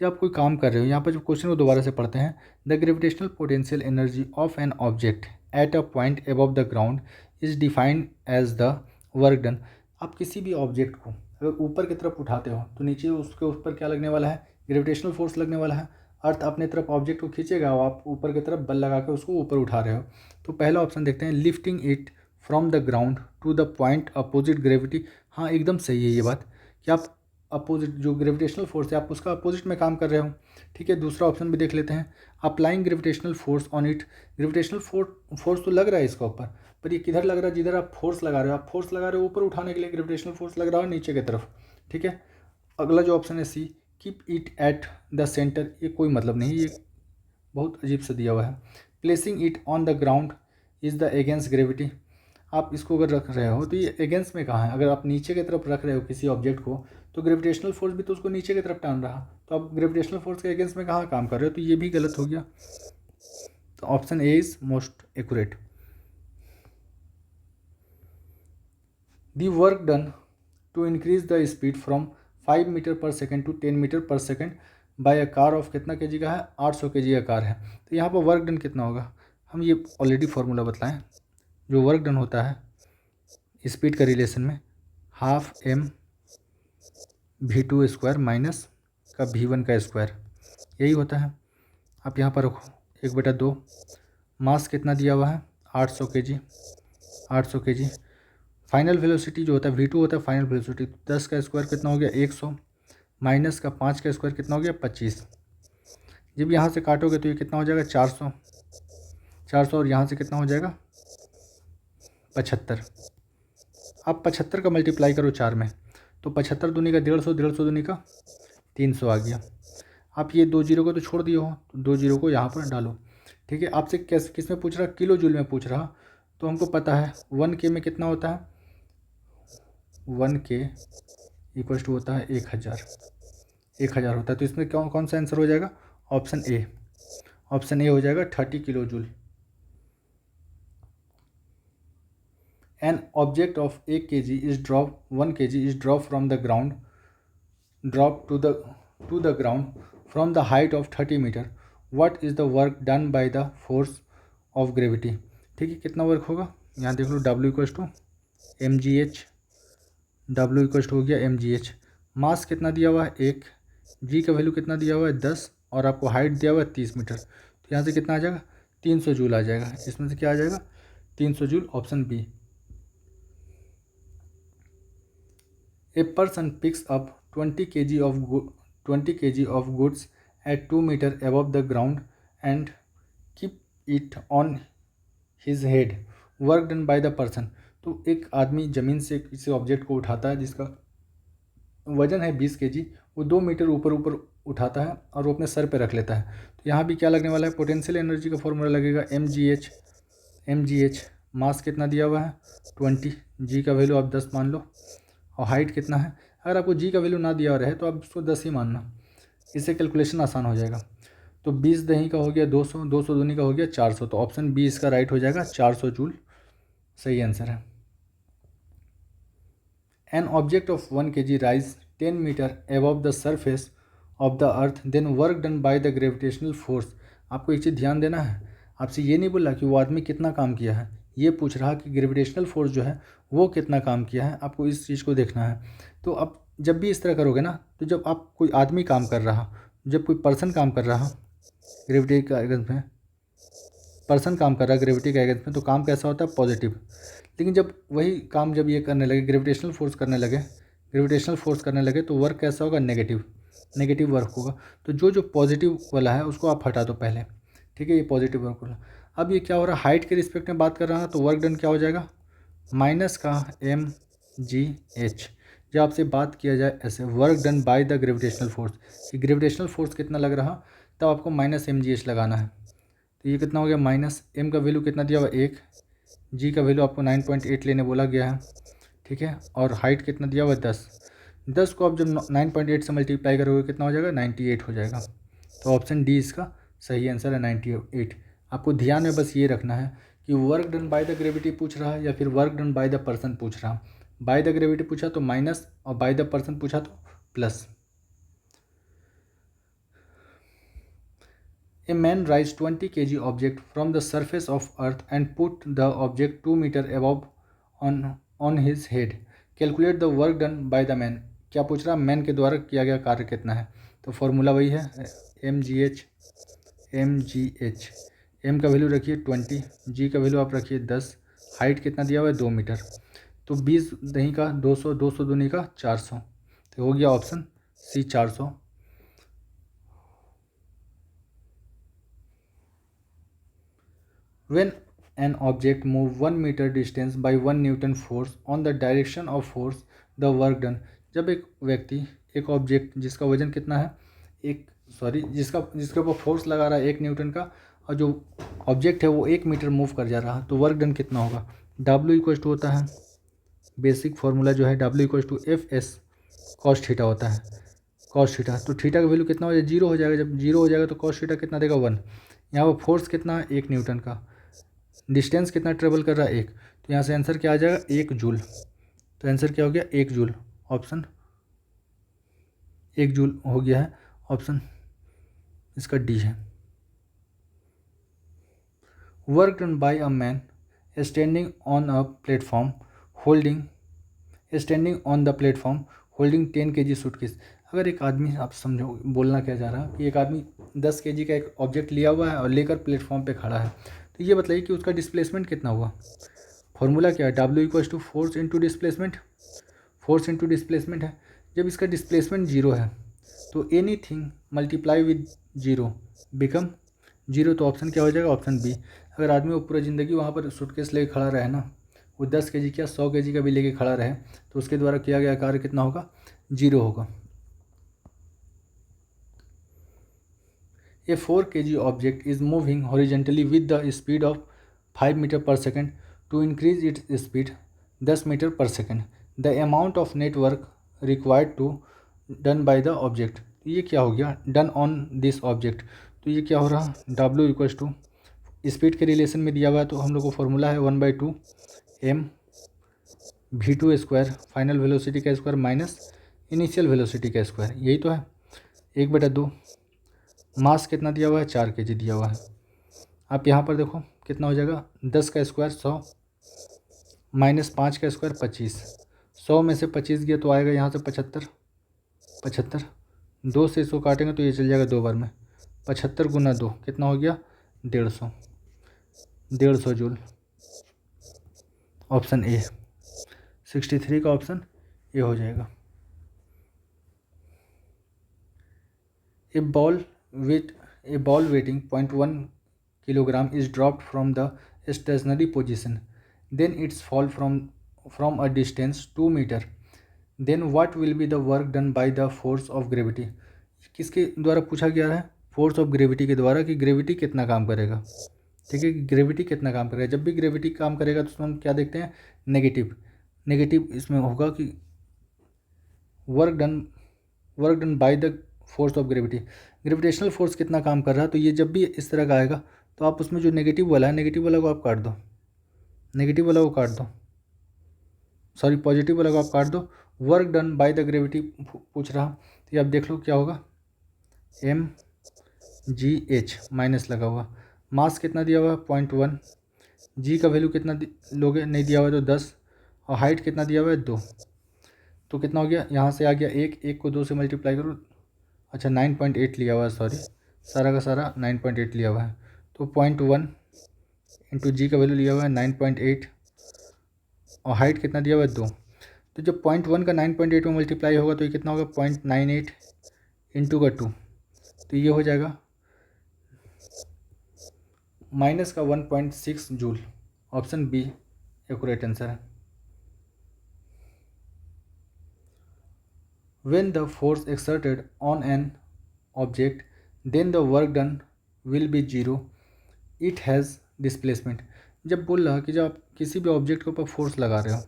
जब आप कोई काम कर रहे हो, यहाँ पर जो क्वेश्चन को दोबारा से पढ़ते हैं, the gravitational potential energy of an object at a point above the ground is defined as the work done. आप किसी भी ऑब्जेक्ट को अगर ऊपर की तरफ उठाते हो तो नीचे उसके ऊपर क्या लगने वाला है, ग्रेविटेशनल फोर्स लगने वाला है। अर्थ अपने तरफ ऑब्जेक्ट को खींचेगा और आप ऊपर की तरफ बल लगा के उसको ऊपर उठा रहे हो। तो पहला ऑप्शन देखते हैं, lifting it from the ground to the point opposite gravity. हाँ एकदम सही है ये बात कि आप अपोजिट जो ग्रेविटेशनल फोर्स है आप उसका अपोजिट में काम कर रहे हो। ठीक है, दूसरा ऑप्शन भी देख लेते हैं, applying gravitational force on it. Gravitational force तो लग रहा है इसके ऊपर, पर ये किधर लग रहा है, जिधर आप फोर्स लगा रहे हो, आप फोर्स लगा रहे हो ऊपर उठाने के लिए, ग्रेविटेशनल फोर्स लग रहा है नीचे की तरफ। ठीक है, अगला जो ऑप्शन है C, keep it at the centre, ये कोई मतलब नहीं, ये बहुत अजीब सा दिया हुआ है। Placing it on the ground is the against gravity. आप इसको अगर रख रहे हो तो ये अगेंस्ट में कहाँ है, अगर आप नीचे की तरफ रख रहे हो किसी ऑब्जेक्ट को तो ग्रेविटेशनल फोर्स भी तो उसको नीचे की तरफ टान रहा, तो आप ग्रेविटेशनल फोर्स के अगेंस्ट में कहाँ काम कर रहे हो, तो ये भी गलत हो गया। तो option A is most accurate. The work done to increase the speed from 5 metre per second to 10 metre per second by a car of कितना केजी का है, 800 केजी का कार है। तो यहाँ पर वर्क डन कितना होगा, हम ये ऑलरेडी फार्मूला बताएं, जो वर्क डन होता है स्पीड का रिलेशन में, half M v2 square minus का v1 का स्क्वायर, यही होता है। आप यहाँ पर रखो 1/2। मास कितना दिया हुआ है 800 केजी, 800 केजी। फाइनल वेलोसिटी जो होता है v2 होता है फाइनल वेलोसिटी, 10 का स्क्वायर कितना हो गया 100, माइनस का 5 का स्क्वायर कितना हो गया 25। जब यहाँ से काटोगे तो ये कितना हो जाएगा 400, 400 और यहाँ से कितना हो जाएगा 75। आप 75 का मल्टीप्लाई करो 4 में, तो 75 दूनी का 150, 150 दूनी का 300 आ गया। आप ये 2 जीरो को तो छोड़ दिए हो, तो 2 जीरो को यहाँ पर डालो। ठीक है, आपसे किस में पूछ रहा, किलो जूल में पूछ रहा, तो हमको पता है 1 के में कितना होता है, 1 के इक्वल टू होता है 1000, 1000 होता है। तो इसमें कौन सा आंसर हो जाएगा, ऑप्शन ए, ऑप्शन ए हो जाएगा 30 kilo joule. An object of 1 kg is dropped, 1 kg is dropped from the ground, dropped to the ground from the height of 30 meter. What is the work done by the force of gravity? ठीक है, कितना वर्क होगा, यहाँ देख लो, W equals to M G H, W equals to हो गया एम जी एच। मास कितना दिया हुआ है 1, जी का वैल्यू कितना दिया हुआ है 10, और आपको हाइट दिया हुआ है 30 मीटर। तो यहाँ से कितना आ जाएगा 300 जूल आ जाएगा, इसमें से क्या आ जाएगा 300 joule, option B. A person picks up 20 kg of goods at 2 meter above the ground and keep it on his head. Work done by the person. तो एक आदमी ज़मीन से किसी ऑब्जेक्ट को उठाता है जिसका वजन है 20 केजी, वो 2 मीटर ऊपर उठाता है और वो अपने सर पे रख लेता है। तो यहाँ भी क्या लगने वाला है, पोटेंशियल एनर्जी का फॉर्मूला लगेगा एम जी एच। मास कितना दिया हुआ है 20, जी का वैल्यू आप 10 मान लो, और हाइट कितना है, अगर आपको जी का वैल्यू ना दिया रहे तो आप उसको 10 ही मानना, इससे कैलकुलेशन आसान हो जाएगा। तो 20 दही का हो गया 200, 200 दूनी का हो गया 400, तो ऑप्शन बी इसका राइट हो जाएगा, 400 जूल सही आंसर है। An object of 1 kg rise 10 meter above the surface of the earth, then work done by the gravitational force. आपको एक चीज़ ध्यान देना है, आपसे ये नहीं बोला कि वो आदमी कितना काम किया है, ये पूछ रहा कि ग्रेविटेशनल फोर्स जो है वो कितना काम किया है, आपको इस चीज़ को देखना है। तो अब जब भी इस तरह करोगे ना, तो जब आप कोई आदमी काम कर रहा, जब कोई पर्सन काम कर रहा ग्रेविटी का अगेंस्ट में, पर्सन काम कर रहा है ग्रेविटी के अगेंस्ट में, तो काम कैसा होता है पॉजिटिव। लेकिन जब वही काम जब ये करने लगे, ग्रेविटेशनल फोर्स करने लगे तो वर्क कैसा होगा, नेगेटिव वर्क होगा। तो जो पॉजिटिव वाला है उसको आप हटा दो पहले। ठीक है, ये पॉजिटिव वर्क वाला। अब ये क्या हो रहा है, हाइट के रिस्पेक्ट में बात कर रहा है, तो वर्क डन क्या हो जाएगा, माइनस का एम जी एच। जब आपसे बात किया जाए ऐसे, work done by the gravitational force, कि ग्रेविटेशनल फोर्स कितना लग रहा, तब आपको माइनस एम जी एच लगाना है। तो ये कितना हो गया, माइनस एम का वैल्यू कितना दिया हुआ 1, जी का वैल्यू आपको 9.8 लेने बोला गया है। ठीक है, और हाइट कितना दिया हुआ 10 को आप जब 9.8 से मल्टीप्लाई करोगे कितना हो जाएगा 98 हो जाएगा। तो ऑप्शन डी इसका सही आंसर है 98। आपको ध्यान में बस ये रखना है कि work done by the gravity पूछ रहा है या फिर work done by the person पूछ रहा। बाय द ग्रेविटी पूछा तो माइनस और बाय द पर्सन पूछा तो plus. A man raised 20 kg object from the surface of earth and put the object 2 meter above on his head. Calculate the work done by the man. क्या पूछ रहा, मैन के द्वारा किया गया कार्य कितना है। तो फॉर्मूला वही है mgh। m का वैल्यू रखिए 20, g का वैल्यू आप रखिए 10, हाइट कितना दिया हुआ है 2 मीटर। तो 20 दही का 200, 200 दूनी का 400, तो हो गया option C 400। When an object move 1 meter distance by 1 Newton force on the direction of force, the work done। जब एक व्यक्ति एक ऑब्जेक्ट जिसका वजन कितना है जिसके ऊपर फोर्स लगा रहा है 1 न्यूटन का, और जो ऑब्जेक्ट है वो 1 मीटर मूव कर जा रहा है, तो वर्क डन कितना होगा। W इक्वल टू होता है, बेसिक फार्मूला जो है W equal to FS cos theta होता है। कॉस थीटा, तो थीटा का वैल्यू कितना हो जाएगा, 0 हो जाएगा। जब 0 हो जाएगा तो कॉस थीटा कितना देगा 1। यहाँ पर फोर्स कितना है 1 न्यूटन का, डिस्टेंस कितना ट्रेवल कर रहा है 1, तो यहाँ से आंसर क्या आ जाएगा 1 जूल। तो आंसर क्या हो गया 1 जूल, ऑप्शन 1 जूल हो गया है, ऑप्शन इसका डी है। Work done by a man standing on a platform holding on the platform holding 10 kg suitcase. अगर एक आदमी, आप समझो बोलना क्या जा रहा है कि एक आदमी 10 kg का एक ऑब्जेक्ट लिया हुआ है और लेकर प्लेटफॉर्म पे खड़ा है, तो ये बताइए कि उसका डिस्प्लेसमेंट कितना हुआ। फॉर्मूला क्या है, W equals to force into displacement. Force into displacement है। जब इसका डिस्प्लेसमेंट 0 है तो any thing multiply with 0 become 0, तो ऑप्शन क्या हो जाएगा, ऑप्शन बी। अगर आदमी वो पूरा ज़िंदगी वहाँ पर सूटकेस लेके खड़ा रहे ना, वो 10 kg क्या 100 kg का भी लेके खड़ा रहे, तो उसके द्वारा किया गया कार्य कितना होगा, 0 होगा। A 4 kg object is moving horizontally with the speed of 5 meter per second. To increase its speed 10 meter per second, the amount of net work required to done by the object। तो ये क्या हो गया, डन ऑन दिस ऑब्जेक्ट। तो ये क्या हो रहा, W इक्वल्स टू स्पीड के रिलेशन में दिया हुआ है, तो हम लोग को फॉर्मूला है 1/2 mv2 स्क्वायर, फाइनल वेलोसिटी का स्क्वायर माइनस इनिशियल वेलोसिटी का स्क्वायर, यही तो है 1/2। मास कितना दिया हुआ है 4 kg दिया हुआ है। आप यहाँ पर देखो कितना हो जाएगा, 10 का स्क्वायर 100 माइनस 5 का स्क्वायर 25, 100 में से 25 गया तो आएगा यहाँ से 75, 2 से इसको काटेंगे तो ये चल जाएगा 2 बार में, 75 गुना 2 कितना हो गया 150 जूल, ऑप्शन ए 63 का ऑप्शन ए हो जाएगा। ए ball weighing 0.1 kilogram is dropped from the stationary position, then its fall from a distance 2 meter, then what will be the work done by the force of gravity। किसके द्वारा पूछा गया है, फोर्स ऑफ ग्रेविटी के द्वारा, कि ग्रेविटी कितना काम करेगा। ठीक है, ग्रेविटी कितना काम करेगा। जब भी ग्रेविटी काम करेगा तो हम क्या देखते हैं, नेगेटिव इसमें होगा कि work done by the force of gravity, gravitational force कितना काम कर रहा है। तो ये जब भी इस तरह का आएगा तो आप उसमें जो नेगेटिव वाला है, नेगेटिव वाला को आप काट दो, सॉरी पॉजिटिव वाला को आप काट दो। Work done by the gravity पूछ रहा, तो ये आप देख लो क्या होगा, mgh माइनस लगा हुआ, मास कितना दिया हुआ है 0.1, जी का वैल्यू कितना लोगे, नहीं दिया हुआ है तो 10, और हाइट कितना दिया हुआ है 2, तो कितना हो गया, यहाँ से आ गया 1 को 2 से मल्टीप्लाई करो, अच्छा 9.8 लिया हुआ है, सॉरी सारा का सारा 9.8 लिया हुआ है, तो 0.1 इंटू जी का वैल्यू लिया हुआ है 9.8, और हाइट कितना दिया हुआ है 2, तो जब 0.1 का 9.8 में मल्टीप्लाई होगा तो ये कितना होगा 0.98 इंटू का 2, तो ये हो जाएगा माइनस का 1.6 joule, option be accurate answer है। When the force exerted on an object, then the work done will be 0. It has displacement। जब बोल रहा कि जब आप किसी भी ऑब्जेक्ट के ऊपर फोर्स लगा रहे हो,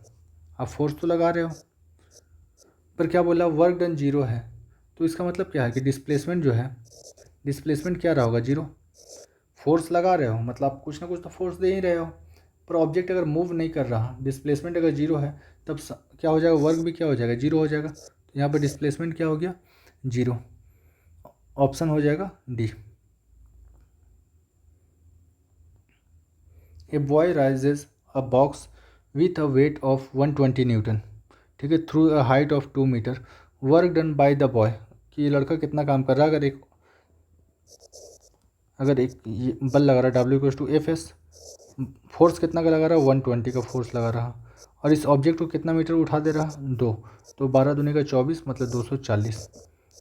आप फोर्स तो लगा रहे हो पर क्या बोला, वर्क डन 0 है, तो इसका मतलब क्या है कि डिस्प्लेसमेंट जो है, डिस्प्लेसमेंट क्या रहा होगा 0। फोर्स लगा रहे हो मतलब आप कुछ ना कुछ तो फोर्स दे ही रहे हो, पर ऑब्जेक्ट अगर मूव नहीं कर रहा, डिस्प्लेसमेंट अगर जीरो है, तब क्या हो जाएगा, वर्क भी क्या हो जाएगा, जीरो हो जाएगा। तो यहाँ पर डिस्प्लेसमेंट क्या हो गया, जीरो। ऑप्शन हो जाएगा D. A boy raises a box with a weight of 120 newton, ठीक है, through a height of 2 meter, work done by the boy, कि ये लड़का कितना काम कर रहा है। अगर एक ये बल लगा रहा है, W equals to F S, force कितना का लगा रहा है, 120 का फोर्स लगा रहा, और इस ऑब्जेक्ट को कितना मीटर उठा दे रहा, 2, तो 12 दूनी का 24, मतलब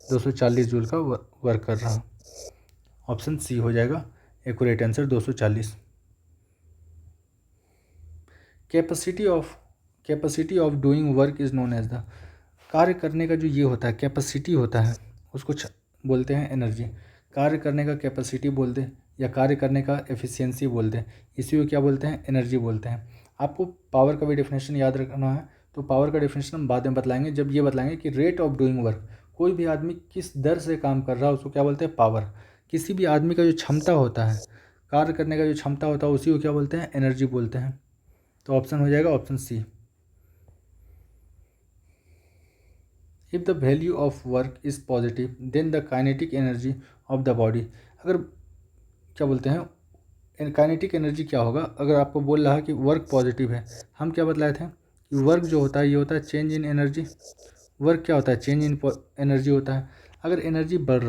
240 जूल का वर्क कर रहा। ऑप्शन सी हो जाएगा accurate answer, 240। Capacity of doing work is known as the, कार्य करने का जो ये होता है कैपेसिटी होता है, उसको बोलते हैं एनर्जी। कार्य करने का कैपेसिटी बोलते हैं, या कार्य करने का एफिशिएंसी बोलते हैं, इसी को क्या बोलते हैं, एनर्जी बोलते हैं। आपको पावर का भी डेफिनेशन याद रखना है, तो पावर का डेफिनेशन हम बाद में बतलाएंगे, जब ये बतलाएंगे कि रेट ऑफ डूइंग वर्क, कोई भी आदमी किस दर से काम कर रहा है उसको क्या बोलते हैं, पावर। किसी भी आदमी का जो क्षमता होता है, कार्य करने का जो क्षमता होता है, उसी को क्या बोलते हैं, एनर्जी बोलते हैं। तो ऑप्शन हो जाएगा option C. If the value of work is positive then the kinetic energy of the body, अगर क्या बोलते हैं काइनेटिक एनर्जी क्या होगा, अगर आपको बोल रहा है कि वर्क पॉजिटिव है, हम क्या बतलाए थे कि वर्क जो होता है ये होता है चेंज इन एनर्जी। वर्क क्या होता है, चेंज इन एनर्जी होता है। अगर एनर्जी बढ़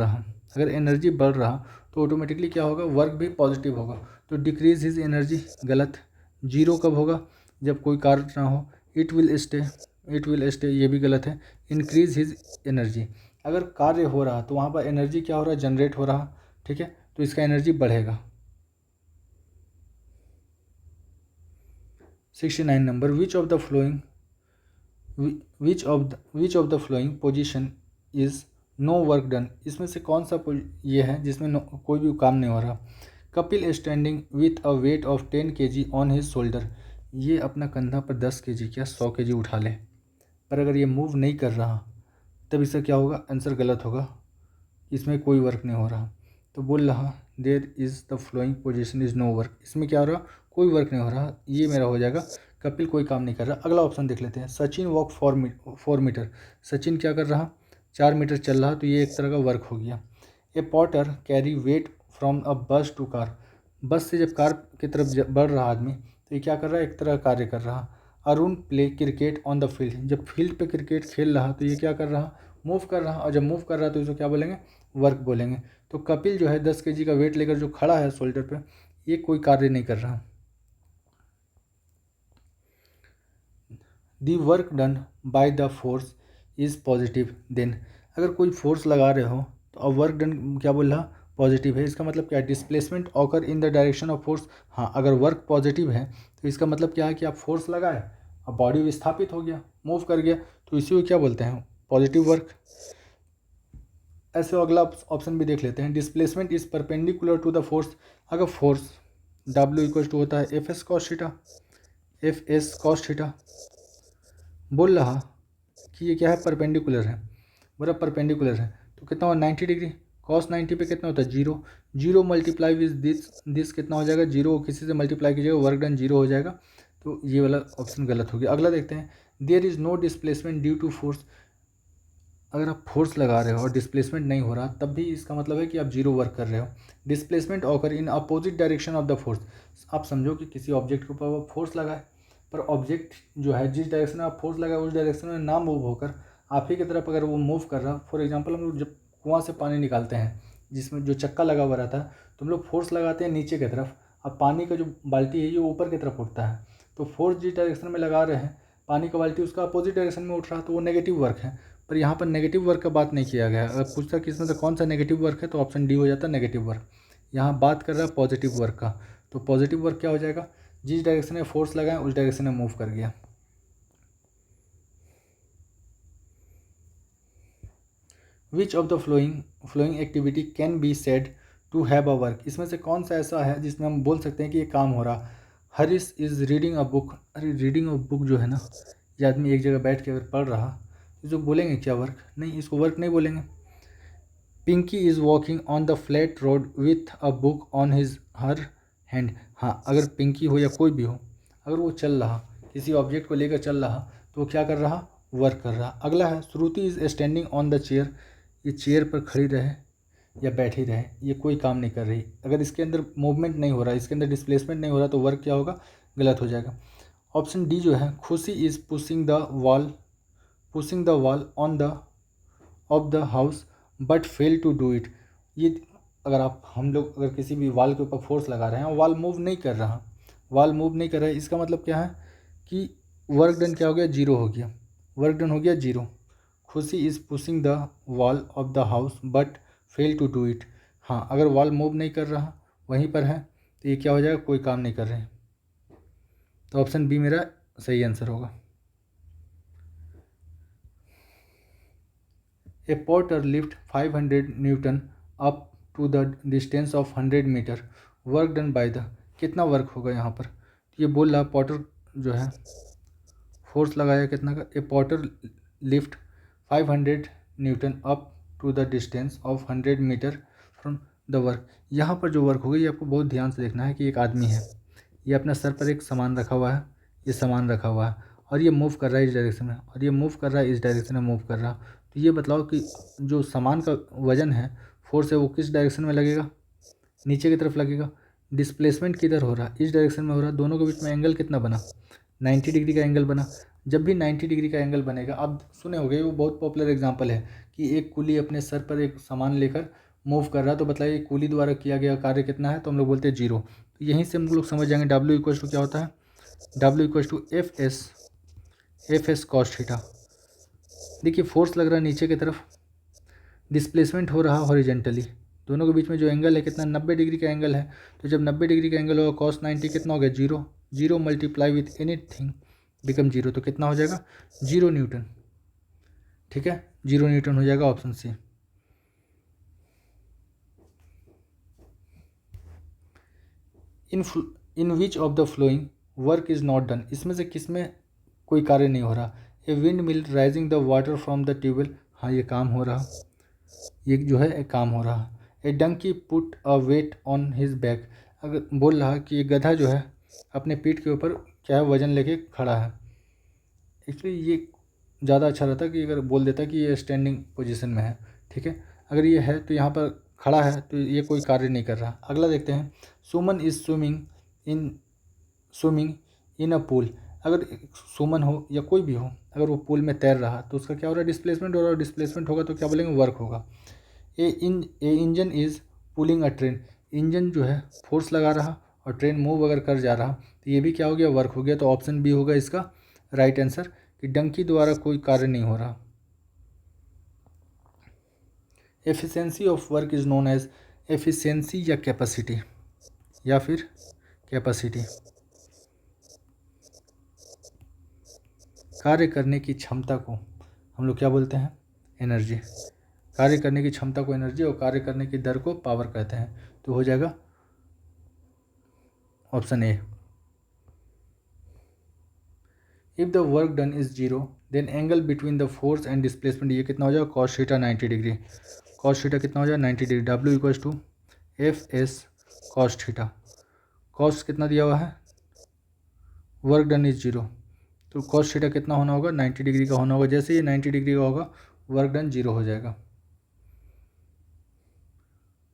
रहा तो ऑटोमेटिकली क्या होगा, वर्क भी पॉजिटिव होगा। तो डिक्रीज हिज एनर्जी, गलत। जीरो कब होगा, जब कोई कार्य ना हो। इट विल स्टे, ये भी गलत है। इंक्रीज हिज एनर्जी, अगर कार्य हो रहा तो वहाँ पर एनर्जी क्या हो रहा है, जनरेट हो रहा, ठीक है, तो इसका एनर्जी बढ़ेगा। 69 number, which of the following position is no work done, इसमें से कौन सा ये है जिसमें कोई भी काम नहीं हो रहा। Kapil standing with a weight of 10 kg on his shoulder, ये अपना कंधा पर 10 kg क्या 100 kg उठा ले, पर अगर ये मूव नहीं कर रहा तब इसका क्या होगा, आंसर गलत होगा, इसमें कोई वर्क नहीं हो रहा। तो बोल रहा there is the following position is no work, इसमें क्या हो रहा, कोई वर्क नहीं हो रहा, ये मेरा हो जाएगा कपिल कोई काम नहीं कर रहा। अगला ऑप्शन देख लेते हैं, सचिन वॉक 4 मीटर, सचिन क्या कर रहा, 4 मीटर चल रहा, तो ये एक तरह का वर्क हो गया। A potter carry weight from a bus to car, बस से जब कार की तरफ बढ़ रहा आदमी, तो ये क्या कर रहा है, एक तरह का कार्य कर रहा। Arun play cricket on the field, जब फील्ड पे क्रिकेट खेल रहा तो ये क्या कर रहा, मूव कर रहा, और जब मूव कर रहा तो इसको क्या बोलेंगे, वर्क बोलेंगे। तो कपिल जो है 10 kg का वेट लेकर जो खड़ा है शोल्डर पे, ये कोई कार्य नहीं कर रहा। The work done by the force is positive then, अगर कोई फोर्स लगा रहे हो तो अब वर्क डन क्या बोल रहा, पॉजिटिव है, इसका मतलब क्या है, displacement occur in the direction of force. हाँ, अगर वर्क पॉजिटिव है तो इसका मतलब क्या है कि आप फोर्स लगाए, अब बॉडी विस्थापित हो गया, मूव कर गया, तो इसी को क्या बोलते हैं, पॉजिटिव वर्क। ऐसे अगला ऑप्शन भी देख लेते हैं, displacement is perpendicular to the force, अगर फोर्स W इक्वल टू होता है एफ एस कॉस थीटा, बोल रहा कि ये क्या है, परपेंडिकुलर है, बोला परपेंडिकुलर है, तो कितना हुआ 90 डिग्री, कॉस 90 पे कितना होता है, zero, zero multiply with this कितना हो जाएगा, जीरो किसी से मल्टीप्लाई कीजिएगा, वर्क डन जीरो हो जाएगा, तो ये वाला ऑप्शन गलत हो गया। अगला देखते हैं, there is no displacement due to force, अगर आप फोर्स लगा रहे हो और डिस्प्लेसमेंट नहीं हो रहा तब भी इसका मतलब है कि आप जीरो वर्क कर रहे हो। Displacement occur in opposite direction of the force, आप समझो कि किसी ऑब्जेक्ट के ऊपर वो फोर्स लगाए, पर ऑब्जेक्ट जो है जिस डायरेक्शन में आप फोर्स लगाए उस डायरेक्शन में ना मूव होकर आप ही की तरफ अगर वो मूव कर रहा, फॉर एग्जाम्पल हम लोग जब कुआँ से पानी निकालते हैं जिसमें जो चक्का लगा हुआ रहता है, तो हम लोग फोर्स लगाते हैं नीचे की तरफ, अब पानी का जो बाल्टी है ये ऊपर की तरफ उठता है, तो फोर्स जिस डायरेक्शन में लगा रहे हैं पानी का बाल्टी उसका अपोजिट डायरेक्शन में उठ रहा है, तो वो नेगेटिव वर्क है। पर यहाँ पर नेगेटिव वर्क का बात नहीं किया गया। अगर पूछता कि इसमें से कौन सा नेगेटिव वर्क है तो ऑप्शन डी हो जाता है नेगेटिव वर्क। यहाँ बात कर रहा है पॉजिटिव वर्क का, तो पॉजिटिव वर्क क्या हो जाएगा, जिस डायरेक्शन में फोर्स लगाए उस डायरेक्शन में मूव कर गया। Which of the following activity can be said to have a work, इसमें से कौन सा ऐसा है जिसमें हम बोल सकते हैं कि ये काम हो रहा। Harish is reading a book, अरे रीडिंग अ बुक जो है ना, ये आदमी एक जगह बैठ के अगर पढ़ रहा तो जो बोलेंगे क्या वर्क, नहीं, इसको वर्क नहीं बोलेंगे। Pinky is walking on the flat road with a book on her hand, हाँ, अगर पिंकी हो या कोई भी हो अगर वो चल रहा, किसी ऑब्जेक्ट को लेकर चल रहा, तो वो क्या कर रहा, वर्क कर रहा। अगला है Shruti is standing on the chair, ये चेयर पर खड़ी रहे या बैठी रहे, ये कोई काम नहीं कर रही। अगर इसके अंदर मूवमेंट नहीं हो रहा, इसके अंदर डिस्प्लेसमेंट नहीं हो रहा, तो वर्क क्या होगा, गलत हो जाएगा। ऑप्शन डी जो है, Khushi is pushing the wall on the of the house but fail to do it. ये अगर हम लोग अगर किसी भी वॉल के ऊपर फोर्स लगा रहे हैं, वॉल मूव नहीं कर रहा, इसका मतलब क्या है कि वर्क डन क्या हो गया, जीरो हो गया, वर्क डन हो गया zero. Khushi is pushing the wall of the house but fail to do it. हाँ, अगर वॉल मूव नहीं कर रहा, वहीं पर है, तो ये क्या हो जाएगा, कोई काम नहीं कर रहे। तो ऑप्शन बी मेरा सही आंसर होगा। A porter lift 500 newton up to the distance of 100 metre, work done by the, कितना वर्क होगा यहाँ पर, ये बोल रहा पोर्टर जो है फोर्स लगाया कितना का, a porter lift 500 newton up to the distance of 100 metre from the work. यहाँ पर जो वर्क होगा ये आपको बहुत ध्यान से देखना है कि एक आदमी है, ये अपने सर पर एक सामान रखा हुआ है, ये सामान रखा हुआ है और ये मूव कर रहा है इस डायरेक्शन में, और ये मूव कर रहा है इस डायरेक्शन में मूव कर रहा। तो ये बताओ कि जो सामान का वजन है, फोर्स है, वो किस डायरेक्शन में लगेगा, नीचे की तरफ लगेगा। डिस्प्लेसमेंट किधर हो रहा, इस डायरेक्शन में हो रहा। दोनों के बीच में एंगल कितना बना, 90 डिग्री का एंगल बना। जब भी 90 डिग्री का एंगल बनेगा, आप सुने होंगे, वो बहुत पॉपुलर एग्जांपल है कि एक कुली अपने सर पर एक सामान लेकर मूव कर रहा है, तो बताइए कुली द्वारा किया गया कार्य कितना है, तो हम लोग बोलते हैं जीरो। तो यहीं से हम लोग समझ जाएंगे W इक्वल टू क्या होता है, W equal to F S cos theta. देखिए फोर्स लग रहा है नीचे की तरफ, डिस्प्लेसमेंट हो रहा हॉरिजेंटली, दोनों के बीच में जो एंगल है कितना, 90 डिग्री का एंगल है। तो जब 90 डिग्री का एंगल होगा, cos 90 कितना हो गया, zero. Zero multiply with anything become zero, तो कितना हो जाएगा, 0 न्यूटन। ठीक है, 0 न्यूटन हो जाएगा option C. In which of the following work is not done, इसमें से किस में कोई कार्य नहीं हो रहा। A windmill rising the water from the tube well, हाँ ये काम हो रहा, ये जो है एक काम हो रहा। A donkey put a weight on his back, अगर बोल रहा कि ये गधा जो है अपने पीठ के ऊपर क्या है, वजन लेके खड़ा है। एक्चुअली ये ज़्यादा अच्छा रहता कि अगर बोल देता कि ये स्टैंडिंग पोजीशन में है। ठीक है, अगर ये है तो यहाँ पर खड़ा है, तो ये कोई कार्य नहीं कर रहा। अगला देखते हैं, Suman is swimming in a pool, अगर सुमन हो या कोई भी हो, अगर वो पूल में तैर रहा, तो उसका क्या हो रहा है, डिस्प्लेसमेंट हो रहा है। डिस्प्लेसमेंट होगा तो क्या बोलेंगे, वर्क होगा। A engine is pulling a train, engine जो है फोर्स लगा रहा और ट्रेन मूव अगर कर जा रहा, तो ये भी क्या हो गया, वर्क हो गया। तो ऑप्शन बी होगा इसका राइट आंसर, कि डंकी द्वारा कोई कार्य नहीं हो रहा। Efficiency of work is known as, efficiency या कैपेसिटी, या फिर कैपेसिटी, कार्य करने की क्षमता को हम लोग क्या बोलते हैं, एनर्जी। कार्य करने की क्षमता को एनर्जी और कार्य करने की दर को पावर कहते हैं। तो हो जाएगा option A. If the work done is zero then angle between the force and displacement, ये कितना हो जाएगा, cos theta 90 degree. Cos theta कितना हो जाएगा, 90 degree. W equals to F S cos theta. Cos कितना दिया हुआ है, वर्क डन इज जीरो, तो कॉस थीटा कितना होना होगा, 90 डिग्री का होना होगा। जैसे ये 90 डिग्री का होगा, वर्क डन जीरो हो जाएगा।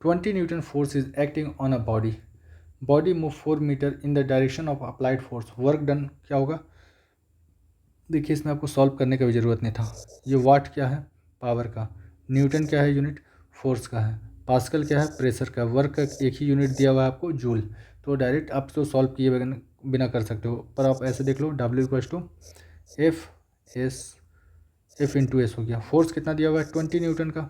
20 newton force is acting on a body move 4 meter in the direction of applied force, work done क्या होगा। देखिए इसमें आपको सॉल्व करने की भी ज़रूरत नहीं था। ये वाट क्या है, पावर का, न्यूटन क्या है, यूनिट फोर्स का है, पास्कल क्या है, प्रेशर का, वर्क का एक ही यूनिट दिया हुआ है आपको, जूल। तो डायरेक्ट आप तो सॉल्व किए बिना कर सकते हो, पर आप ऐसे देख लो, W equals to F into S हो गया। फोर्स कितना दिया हुआ है, 20 न्यूटन का,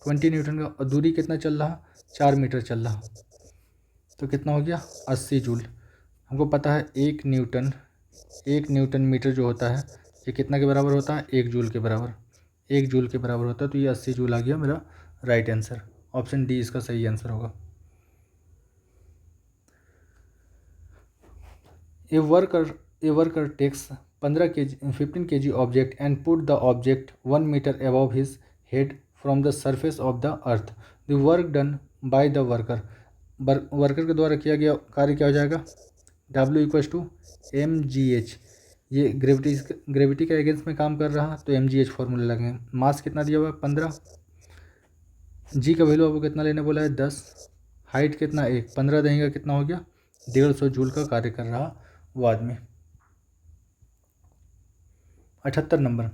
20 न्यूटन का, और दूरी कितना चल रहा, 4 मीटर चल रहा, तो कितना हो गया, 80 जूल। हमको पता है 1 न्यूटन मीटर जो होता है, ये कितना के बराबर होता है, 1 जूल के बराबर, 1 जूल के बराबर होता है। तो ये 80 जूल आ गया मेरा राइट आंसर। ऑप्शन डी इसका सही आंसर होगा। A worker takes 15 kg object and put the object 1 meter above his head from the surface of the earth. The work done by the worker के द्वारा किया गया कार्य क्या हो जाएगा, डब्ल्यू इक्वल्स टू mgh, ये ग्रेविटी के अगेंस्ट में काम कर रहा तो mgh फॉर्मूला लगेंगे। मास कितना दिया हुआ है 15, जी का वैल्यू आपको कितना लेने बोला है 10, हाइट कितना 1, 15 देंगे कितना हो गया 150 जूल का कार्य कर रहा वो आदमी। 78 number,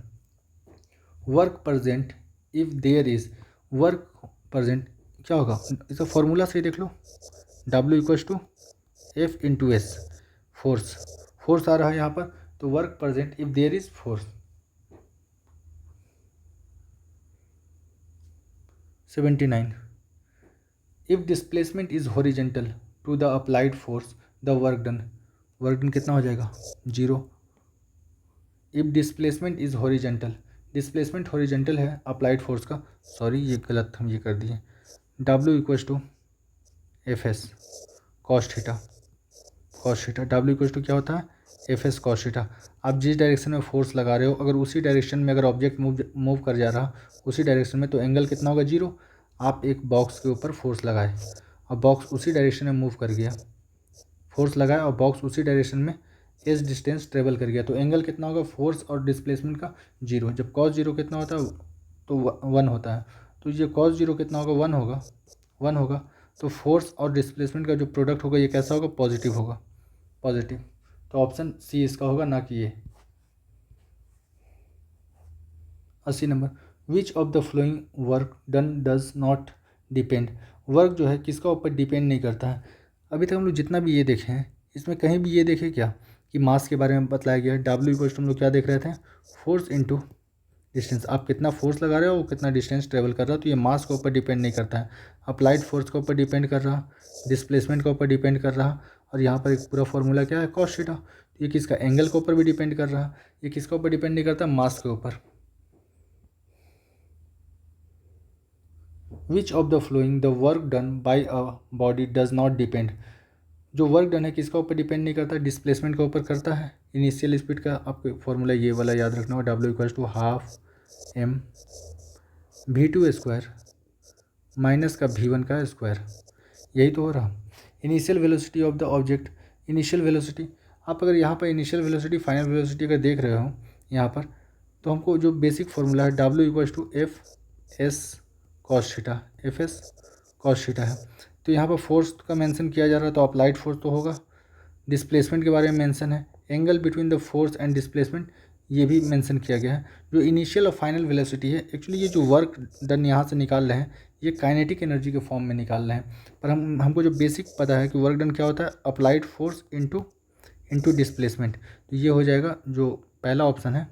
work present if there is, work present क्या होगा, इसका फॉर्मूला सही देख लो, W equals to F into S, force, force आ रहा है यहाँ पर, तो work present if there is force. 79, if displacement is horizontal to the applied force the work done, work done कितना हो जाएगा 0। If displacement is horizontal, displacement horizontal है अप्लाइड फोर्स का, सॉरी ये गलत हम ये कर दिए, W equals to F S cos theta, cos theta, W equals to क्या होता है एफ एस कॉस थीटा। आप जिस डायरेक्शन में फोर्स लगा रहे हो अगर उसी डायरेक्शन में अगर ऑब्जेक्ट मूव कर जा रहा उसी डायरेक्शन में, तो एंगल कितना होगा 0। आप एक बॉक्स के ऊपर फोर्स लगाए और बॉक्स उसी डायरेक्शन में मूव कर गया, फोर्स लगाया और बॉक्स उसी डायरेक्शन में एस डिस्टेंस ट्रेवल कर गया, तो एंगल कितना होगा फोर्स और डिस्प्लेसमेंट का 0। जब कॉस 0 कितना होता है तो 1 होता है, तो ये कॉस 0 कितना होगा 1 होगा, 1 होगा, तो फोर्स और डिस्प्लेसमेंट का जो प्रोडक्ट होगा ये कैसा होगा पॉजिटिव होगा, पॉजिटिव, तो ऑप्शन सी इसका होगा ना कि ये। 80 number, which of the following work done does not depend, work जो है किसका ऊपर डिपेंड नहीं करता है। अभी तक हम लोग जितना भी ये देखे हैं इसमें कहीं भी ये देखे क्या कि मास के बारे में बतलाया गया है। W इक्वल्स टू हम लोग क्या देख रहे थे फोर्स इनटू डिस्टेंस, आप कितना फोर्स लगा रहे हो वो कितना डिस्टेंस ट्रेवल कर रहा है, तो ये मास के ऊपर डिपेंड नहीं करता है, अप्लाइड फोर्स के ऊपर डिपेंड कर रहा, डिस्प्लेसमेंट के ऊपर डिपेंड कर रहा, और यहाँ पर एक पूरा फॉर्मूला क्या है कॉस थीटा, तो ये किसका एंगल के ऊपर भी डिपेंड कर रहा, ये किसके ऊपर डिपेंड नहीं करता मास के ऊपर। विच of the flowing the work done by a body does not depend, जो वर्क डन है किसका ऊपर डिपेंड नहीं करता डिस्प्लेसमेंट के ऊपर करता है। इनिशियल स्पीड का आपको फॉर्मूला ये वाला याद रखना होगा, W equals to half m v2 square minus का v1 का स्क्वायर, यही तो हो रहा। Initial velocity of the object, initial velocity, आप अगर यहाँ पर इनिशियल वेलोसिटी फाइनल वेलोसिटी अगर देख रहे हो यहाँ पर, तो हमको जो बेसिक फार्मूला है W equals to F S cos theta, F S cos theta है, तो यहाँ पर फोर्स का मेंशन किया जा रहा है तो अप्लाइड फोर्स तो होगा, डिस्प्लेसमेंट के बारे में मेंशन है, angle between the force and displacement ये भी मेंशन किया गया है। जो इनिशियल और फाइनल वेलोसिटी है एक्चुअली ये जो वर्क डन यहाँ से निकाल रहे हैं ये काइनेटिक एनर्जी के फॉर्म में निकाल रहे हैं, पर हमको जो बेसिक पता है कि वर्क डन क्या होता है अप्लाइड फोर्स इनटू डिस्प्लेसमेंट, तो ये हो जाएगा जो पहला ऑप्शन है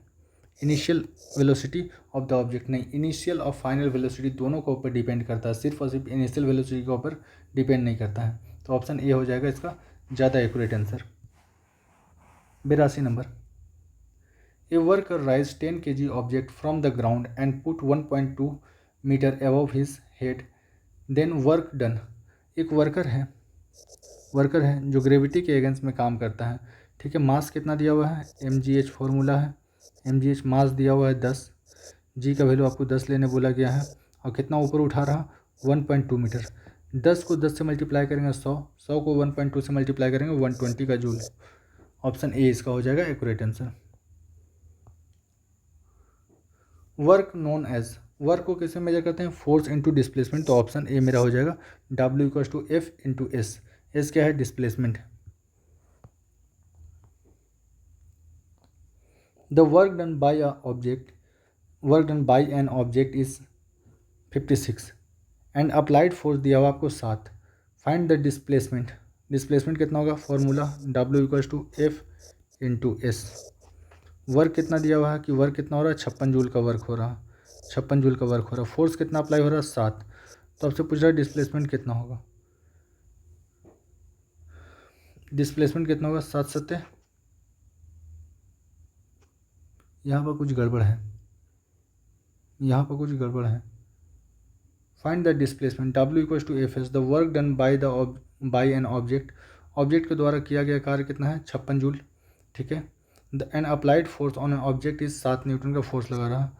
initial velocity of the object, नहीं इनिशियल और फाइनल वेलोसिटी दोनों के ऊपर डिपेंड करता है, सिर्फ और सिर्फ इनिशियल वेलोसिटी के ऊपर डिपेंड नहीं करता है, तो ऑप्शन ए हो जाएगा इसका ज़्यादा accurate answer. 82 number, a worker raise 10 kg object from the ground and put 1.2 metre above his head, then work done, एक वर्कर है जो ग्रेविटी के अगेंस्ट में काम करता है, ठीक है, मास कितना दिया हुआ है mgh फॉर्मूला है, mgh मास दिया हुआ है 10, जी का वैल्यू आपको 10 लेने बोला गया है, और कितना ऊपर उठा रहा 1.2 मीटर, 10 को 10 से मल्टीप्लाई करेंगे 100, 100 को 1.2 से मल्टीप्लाई करेंगे 120 का जूल, ऑप्शन ए इसका हो जाएगा accurate answer. Work known as, work को कैसे मेजर करते हैं फोर्स इनटू डिस्प्लेसमेंट, तो ऑप्शन ए मेरा हो जाएगा W equals to F into S, S क्या है displacement. The work done by a object, work done by an object is 56 and applied force दिया हुआ आपको 7, फाइंड द डिस्प्लेसमेंट, डिस्प्लेसमेंट कितना होगा formula W equals to F into S, work कितना दिया हुआ है कि वर्क कितना हो रहा है 56 जूल का वर्क हो रहा, 56 जूल का वर्क हो रहा, फोर्स कितना अप्लाई हो रहा है 7, तो आपसे पूछ रहा है डिस्प्लेसमेंट कितना होगा, डिस्प्लेसमेंट कितना होगा 7 सत्ते, यहाँ पर कुछ गड़बड़ है, यहाँ पर कुछ गड़बड़ है, find the displacement W equals to F S, the work done by an object, object के द्वारा किया गया कार्य कितना है 56 जूल, ठीक है, the N applied force on an object is 7 Newton का फोर्स लगा रहा,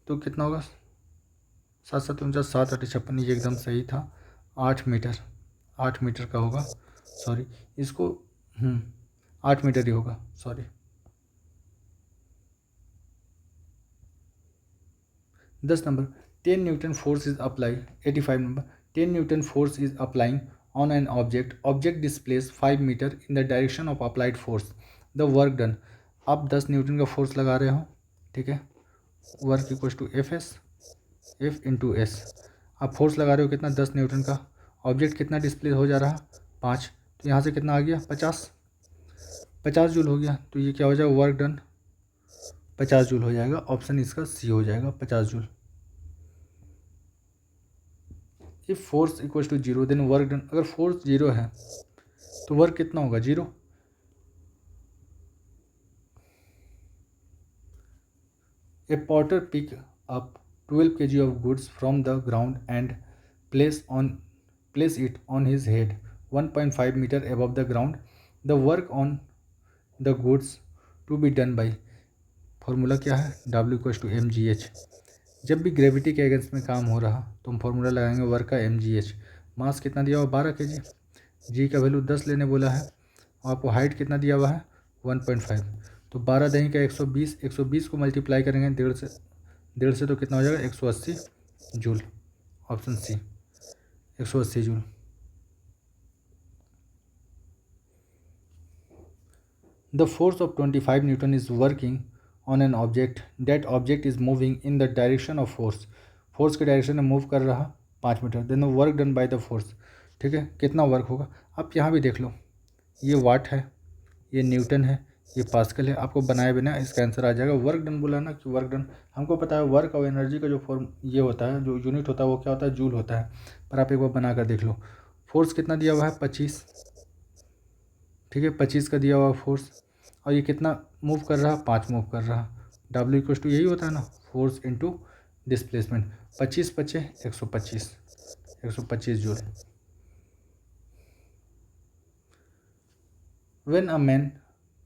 तो कितना होगा 7 7 49 7 8 56, ये एकदम सही था 8 मीटर, 8 मीटर का होगा, सॉरी इसको 8 मीटर ही होगा, sorry. 10 number, 10 newton force is apply. 85 number, 10 newton force is applying on an object displace 5 metre in the direction of applied force, the work done. आप 10 न्यूटन का फोर्स लगा रहे हो, ठीक है, work equal to F into S. आप फोर्स लगा रहे हो कितना, 10 न्यूटन का। ऑब्जेक्ट कितना डिस्प्ले हो जा रहा, 5, तो यहाँ से कितना आ गया, 50 जूल हो गया। तो ये क्या हो जाएगा, वर्क डन 50 जूल हो जाएगा। ऑप्शन इसका सी हो जाएगा, 50 joule. If force equal to 0 then work done. अगर फोर्स 0 है तो वर्क कितना होगा, 0। A potter pick up 12 kg of goods from the ground and place it on his head 1.5 meter above the ground. The work on the goods to be done by, formula क्या है, W इक्वल टू mgh। जब भी ग्रेविटी के अगेंस्ट में काम हो रहा तो हम फार्मूला लगाएंगे वर्क का mgh। मास कितना दिया हुआ, 12 kg, जी का वैल्यू 10 लेने बोला है, और आपको हाइट कितना दिया हुआ है, 1.5। तो 12 देंगे का 120, 120 को मल्टीप्लाई करेंगे 1.5 से तो कितना हो जाएगा, 180 joule. Option C, 180 joule. The force of 25 Newton is working on an object. That object is moving in the direction of force. Force के डायरेक्शन में मूव कर रहा 5 metre. Then work done by the force, ठीक है, कितना वर्क होगा। आप यहाँ भी देख लो, ये वाट है, ये न्यूटन है, ये पास्कल है। आपको बनाए बिना इसका आंसर आ जाएगा। वर्क डन बोला ना, कि वर्क डन हमको पता है, वर्क और एनर्जी का जो फॉर्म ये होता है, जो यूनिट होता है वो क्या होता है, जूल होता है। पर आप एक बार बना कर देख लो। फोर्स कितना दिया हुआ है, 25, ठीक है, 25 का दिया हुआ फोर्स, और ये कितना मूव कर रहा, 5 मूव कर रहा। W इक्वल टू यही होता है ना, फोर्स इंटू डिस्प्लेसमेंट। 25 बचे 125, 125 joule. When a man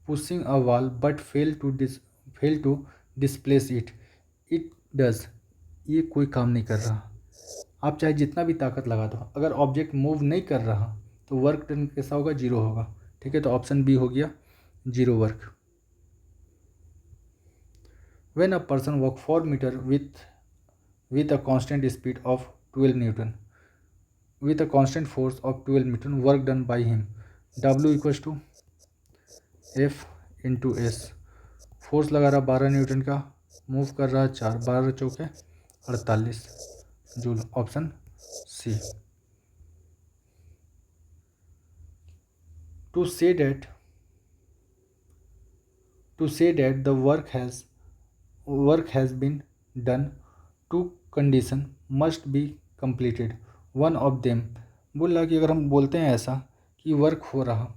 pushing a wall but fail to displace it, it does, ये कोई काम नहीं कर रहा। आप चाहे जितना भी ताकत लगा दो, अगर ऑब्जेक्ट मूव नहीं कर रहा तो वर्क डन कैसा होगा, 0 होगा, ठीक है। तो ऑप्शन बी हो गया, 0 work. When a person walk 4 meter with a constant speed of 12 Newton, with a constant force of 12 Newton, work done by him, W equals to F into S. Force लगा रहा 12 न्यूटन का, मूव कर रहा 4, 12 चौके 48 joule. Option C. To say that the work has been done, two condition must be completed. One of them, बोला कि अगर हम बोलते हैं ऐसा कि वर्क हो रहा,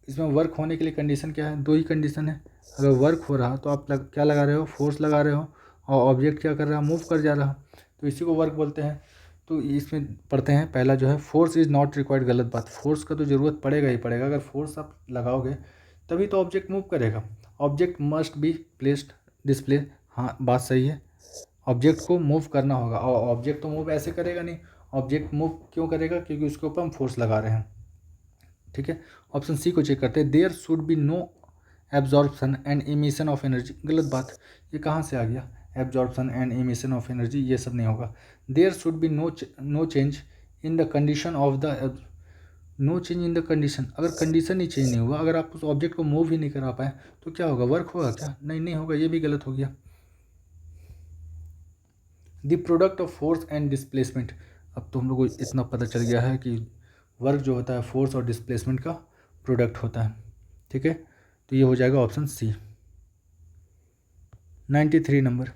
इसमें वर्क होने के लिए कंडीशन क्या है, 2 ही कंडीशन है। अगर वर्क हो रहा तो आप क्या लगा रहे हो, फोर्स लगा रहे हो, और ऑब्जेक्ट क्या कर रहा है, मूव कर जा रहा, तो इसी को वर्क बोलते हैं। तो इसमें पढ़ते हैं पहला जो है, फोर्स इज़ नॉट रिक्वायर्ड। गलत बात, फोर्स का तो ज़रूरत पड़ेगा ही पड़ेगा। अगर फोर्स आप लगाओगे तभी तो ऑब्जेक्ट मूव करेगा। Object must be placed display, हाँ बात सही है, ऑब्जेक्ट को मूव करना होगा, और ऑब्जेक्ट तो मूव ऐसे करेगा नहीं। ऑब्जेक्ट मूव क्यों करेगा, क्योंकि उसके ऊपर हम फोर्स लगा रहे हैं, ठीक है। ऑप्शन सी को चेक करते हैं। There should be no absorption and emission of energy, गलत बात, ये कहाँ से आ गया, absorption and emission of energy, ये सब नहीं होगा। There should be no change in the condition of the, no change in the condition, अगर कंडीशन ही चेंज नहीं हुआ, अगर आप उस ऑब्जेक्ट को मूव ही नहीं करा पाए तो क्या होगा, वर्क होगा क्या, नहीं होगा, ये भी गलत हो गया। The product of force and displacement, अब तो हम लोग को इतना पता चल गया है कि वर्क जो होता है फोर्स और डिस्प्लेसमेंट का प्रोडक्ट होता है, ठीक है। तो ये हो जाएगा option C. 93 number,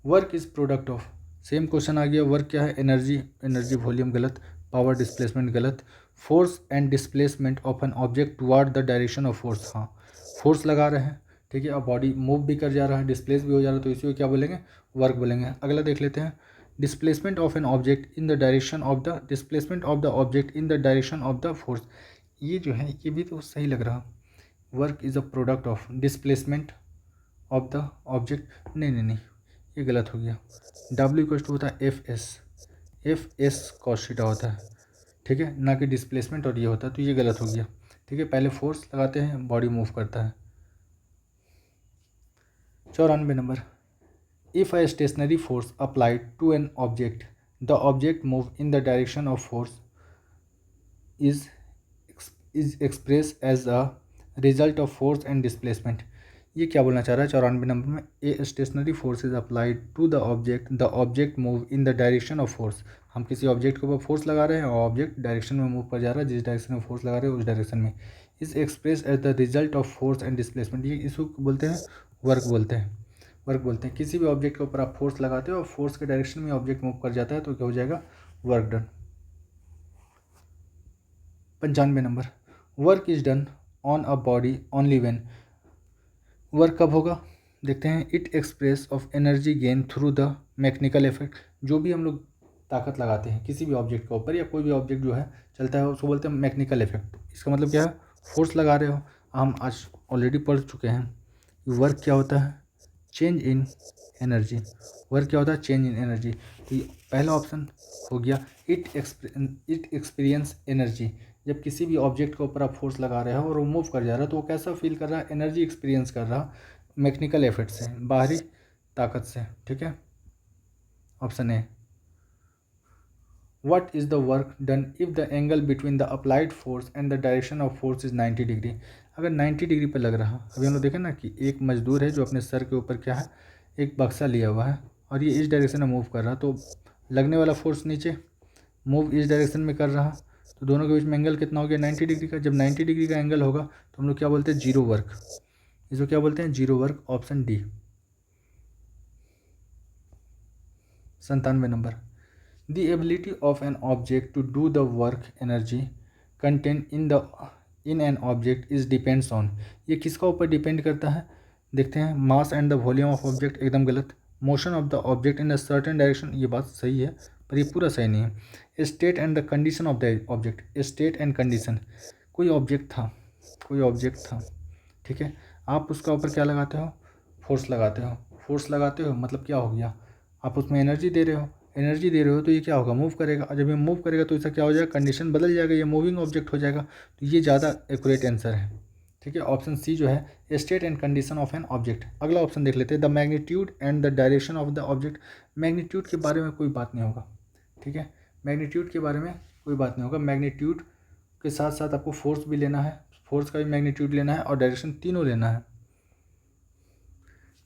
work is product of, same question आ गया। वर्क क्या है, एनर्जी वॉल्यूम गलत, पावर डिस्प्लेसमेंट गलत, force and displacement of an object toward the direction of force, हाँ फोर्स लगा रहे हैं, ठीक है, और बॉडी मूव भी कर जा रहा है, डिस्प्लेस भी हो जा रहा है, तो इसी को क्या बोलेंगे, वर्क बोलेंगे। अगला देख लेते हैं, displacement of an object in the direction of the, displacement of the object in the direction of the force, ये जो है ये भी तो सही लग रहा। Work is a product of displacement of the object, नहीं ये गलत हो गया। W इक्वल टू होता है एफ एस कॉस थीटा होता है, ठीक है, ना कि डिस्प्लेसमेंट, और ये होता है, तो ये गलत हो गया, ठीक है, पहले फोर्स लगाते हैं, बॉडी मूव करता है। 94 number, if a stationary force applied to an object the object move in the direction of force is expressed as a result of force and displacement। ये क्या बोलना चाह रहा है 94 नंबर में, a stationary force is applied to the object move in the direction of force. हम किसी ऑब्जेक्ट के ऊपर फोर्स लगा रहे हैं और ऑब्जेक्ट डायरेक्शन में मूव कर जा रहा है, जिस डायरेक्शन में फोर्स लगा रहे हैं उस डायरेक्शन में। Is express as the result of force and displacement, ये इसको बोलते हैं वर्क बोलते हैं। वर्क बोलते हैं किसी भी ऑब्जेक्ट के ऊपर आप फोर्स लगाते हो और फोर्स के डायरेक्शन में ऑब्जेक्ट मूव कर जाता है तो क्या हो जाएगा, work done. 95 number, work is done on a body only when. Work कब होगा, देखते हैं। It express of energy gain through the mechanical effect. जो भी हम लोग ताकत लगाते हैं किसी भी ऑब्जेक्ट के ऊपर या कोई भी ऑब्जेक्ट जो है चलता है उसको बोलते हैं मैकेनिकल इफेक्ट। इसका मतलब क्या है, फोर्स लगा रहे हो। हम आज ऑलरेडी पढ़ चुके हैं वर्क क्या होता है, चेंज इन एनर्जी। वर्क क्या होता है, चेंज इन एनर्जी। तो ये पहला ऑप्शन हो गया, इट एक्सपीरियंस एनर्जी। जब किसी भी ऑब्जेक्ट के ऊपर आप फोर्स लगा रहे हो और वो मूव कर जा रहा है तो वो कैसा फील कर रहा है, एनर्जी एक्सपीरियंस कर रहा, मैकेनिकल एफर्ट से, बाहरी ताकत से। ठीक है, option A. What is the work done if the angle between the applied force and the direction of force is 90 degree. अगर 90 डिग्री पर लग रहा, अभी हम लोग देखें ना कि एक मजदूर है जो अपने सर के ऊपर क्या है, एक बक्सा लिया हुआ है और ये इस डायरेक्शन में मूव कर रहा, तो लगने वाला फोर्स नीचे मूव इस डायरेक्शन में कर रहा, तो दोनों के बीच में एंगल कितना हो गया, 90 डिग्री का। जब 90 डिग्री का एंगल होगा तो हम लोग क्या बोलते हैं, जीरो वर्क। इसको क्या बोलते हैं, zero work. Option D. 97 number, the ability of an object to do the work energy contain in an object is depends on. ये किसका ऊपर डिपेंड करता है, देखते हैं। Mass and the volume of object, एकदम गलत। Motion of the object in a certain direction, ये बात सही है पर ये पूरा सही नहीं है। State and the condition of the object, state and condition. कोई ऑब्जेक्ट था, ठीक है, आप उसका ऊपर क्या लगाते हो, फोर्स लगाते हो। फोर्स लगाते हो मतलब क्या हो गया, आप उसमें एनर्जी दे रहे हो तो ये क्या होगा, मूव करेगा। और जब ये मूव करेगा तो इसका क्या हो जाएगा, कंडीशन बदल जाएगा, ये मूविंग ऑब्जेक्ट हो जाएगा। तो ये ज़्यादा एक्यूरेट आंसर है। ठीक है, ऑप्शन सी जो है, state and condition of an object. अगला ऑप्शन देख लेते हैं, the magnitude and the direction of the object. Magnitude के बारे में कोई बात नहीं होगा। ठीक है, मैग्नीट्यूड के बारे में कोई बात नहीं होगा। मैग्नीट्यूड के साथ साथ आपको फोर्स भी लेना है, फोर्स का भी मैग्नीट्यूड लेना है और डायरेक्शन, तीनों लेना है।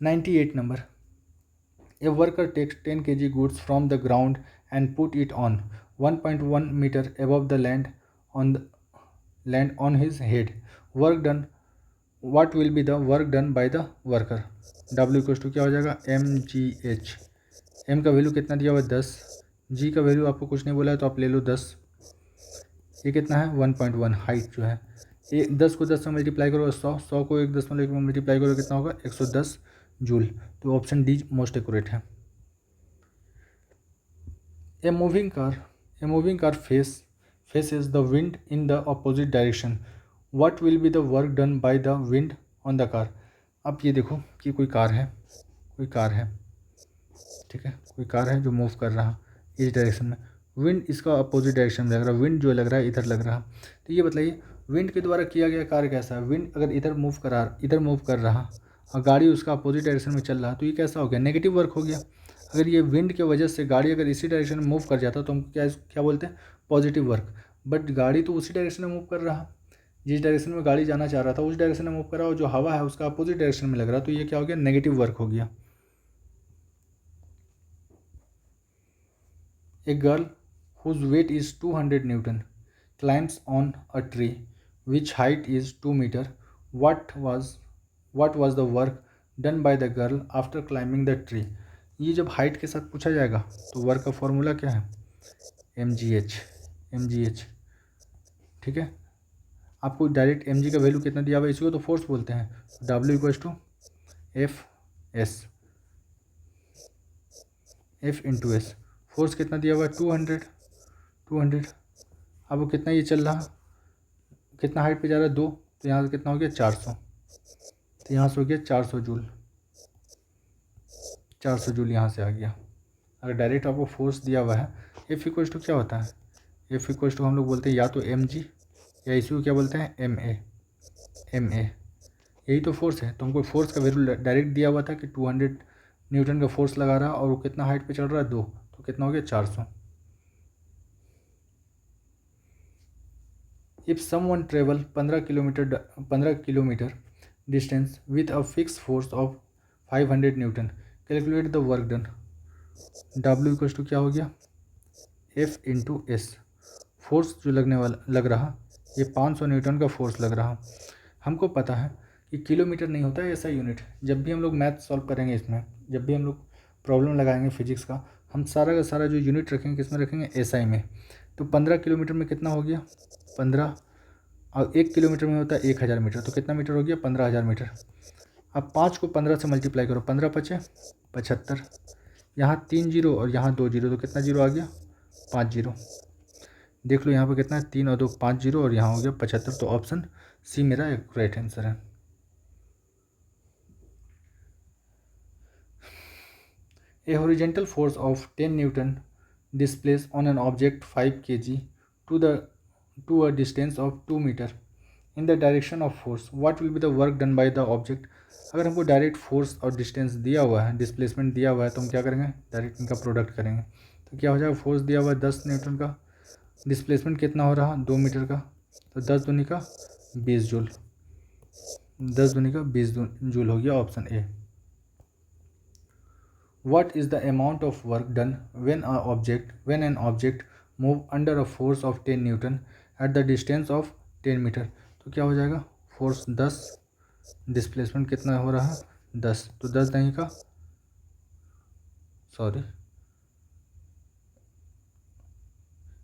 98 number, A worker takes 10 kg goods from the ground and put it on 1.1 meter above the land on his head. Work done. What will be the work done by the worker? W equal to क्या हो जाएगा, mgh। m का वैल्यू कितना दिया हुआ है, 10। g का वैल्यू आपको कुछ नहीं बोला है तो आप ले लो 10। ये कितना है, 1.1 हाइट जो है। ये 10 को 10 में मल्टीप्लाई करो, 100 को 1.1 में मल्टीप्लाई करो, कितना होगा, 110 जूल। तो ऑप्शन डी मोस्ट एक्यूरेट है। A moving car faces the wind in the opposite direction. What will be the work done by the wind on the car? अब ये देखो कि कोई कार है, ठीक है, कोई कार है जो मूव कर रहा इस डायरेक्शन में। विंड इसका अपोजिट डायरेक्शन में लग रहा है, विंड जो लग रहा है इधर लग रहा। तो ये बताइए विंड के द्वारा किया गया कार्य कैसा है। विंड अगर इधर मूव कर रहा और गाड़ी उसका अपोजिट डायरेक्शन में चल रहा तो ये कैसा हो गया, नेगेटिव वर्क हो गया। अगर ये विंड के वजह से गाड़ी अगर इसी डायरेक्शन में मूव कर जाता तो हम क्या बोलते हैं, पॉजिटिव वर्क। बट गाड़ी तो उसी डायरेक्शन में मूव कर रहा, जिस डायरेक्शन में गाड़ी जाना चाह रहा था उस डायरेक्शन में मूव कर रहा, और जो हवा है उसका अपोजिट डायरेक्शन में लग रहा, तो ये क्या हो गया, नेगेटिव वर्क हो गया। A girl whose weight is 200 Newton climbs on a tree which height is 2 meter. What was the work done by the girl after climbing the tree? ये जब हाइट के साथ पूछा जाएगा तो वर्क का फॉर्मूला क्या है, mgh। ठीक है, आपको डायरेक्ट mg का वैल्यू कितना दिया हुआ है, इसी को तो फोर्स बोलते हैं। W equal to F into S. Force कितना दिया हुआ है, 200। अब वो कितना ये चल रहा, कितना हाइट पे जा रहा है, 2, तो यहाँ से कितना हो गया, 400। तो यहाँ से हो गया 400 जूल, 400 जूल यहाँ से आ गया। अगर डायरेक्ट आपको फोर्स दिया हुआ है, F इक्वल टू क्या होता है, F इक्वल टू हम लोग बोलते हैं या तो mg या इसी को क्या बोलते हैं, एम ए। यही तो फोर्स है। तो हमको फोर्स का वैल्यू डायरेक्ट दिया हुआ था कि 200 न्यूटन का फोर्स लगा रहा है और वो कितना हाइट पे चल रहा है, 2, तो कितना हो गया 400। If someone travel 15 kilometre distance with a fix force of 500 newton, calculate the work done. W equals to क्या हो गया, एफ इंटू एस। फोर्स जो लगने वाला लग रहा, ये 500 न्यूटन का फोर्स लग रहा। हमको पता है कि किलोमीटर नहीं होता है ऐसा यूनिट। जब भी हम लोग मैथ सॉल्व करेंगे, इसमें जब भी हम लोग प्रॉब्लम लगाएंगे फिजिक्स का, हम सारा का सारा जो यूनिट रखेंगे किसमें रखेंगे, एसआई में। तो 15 किलोमीटर में कितना हो गया, 15, और 1 किलोमीटर में होता है 1000 मीटर, तो कितना मीटर हो गया, 15,000 मीटर। अब 5 को 15 से मल्टीप्लाई करो, 15 पचे 75, यहाँ 3 जीरो और यहाँ 2 जीरो, तो कितना जीरो आ गया, 5 जीरो। देख लो यहाँ पे कितना है, 3 और 2 5 जीरो, और यहाँ हो गया 75। तो ऑप्शन सी मेरा एक राइट आंसर है। A horizontal force of 10 Newton displays on an object 5 kg to a distance of 2 meter in the direction of force. What will be the work done by the object? अगर हमको डायरेक्ट फोर्स और डिस्टेंस दिया हुआ है, डिस्प्लेसमेंट दिया हुआ है, तो हम क्या करेंगे, डायरेक्ट इनका प्रोडक्ट करेंगे। तो क्या हो जाएगा, फोर्स दिया हुआ है 10 न्यूटन का, डिस्प्लेसमेंट कितना हो रहा, 2 मीटर का, तो 10 दूनी का 20 जूल, 10 दूनी का 20 जूल हो गया option A. What is the amount of work done when an object move under a force of 10 Newton at the distance of 10 metre? तो क्या हो जाएगा, फोर्स 10, डिस्प्लेसमेंट कितना हो रहा है 10, तो 10 नहीं का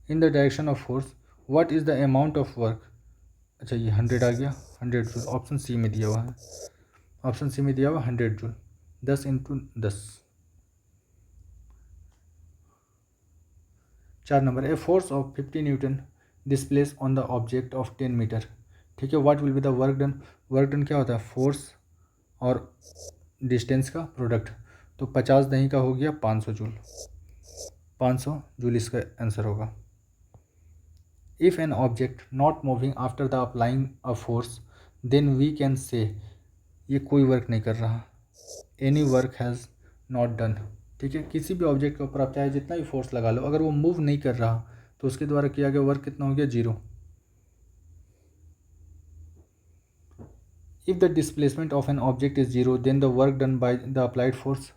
इन the direction of force, what is the amount of work. अच्छा ये 100 आ गया, 100 जूल, ऑप्शन सी में दिया हुआ है, ऑप्शन सी में दिया हुआ 100 joule, 10 into 10। 4 number, a force of 50 newton displace on the object of 10 metre. ठीक है, what will be the work done. Work done क्या होता है, फोर्स और डिस्टेंस का प्रोडक्ट। तो 50 नहीं का हो गया 500 जूल, 500 जूल इसका आंसर होगा। If an object not moving after the applying a force then we can say, ये कोई वर्क नहीं कर रहा, any work has not done. ठीक है, किसी भी ऑब्जेक्ट के ऊपर आप चाहे जितना भी फोर्स लगा लो, अगर वो मूव नहीं कर रहा तो उसके द्वारा किया गया वर्क कितना हो गया, 0। If the displacement of an object is 0 then the work done by the applied force.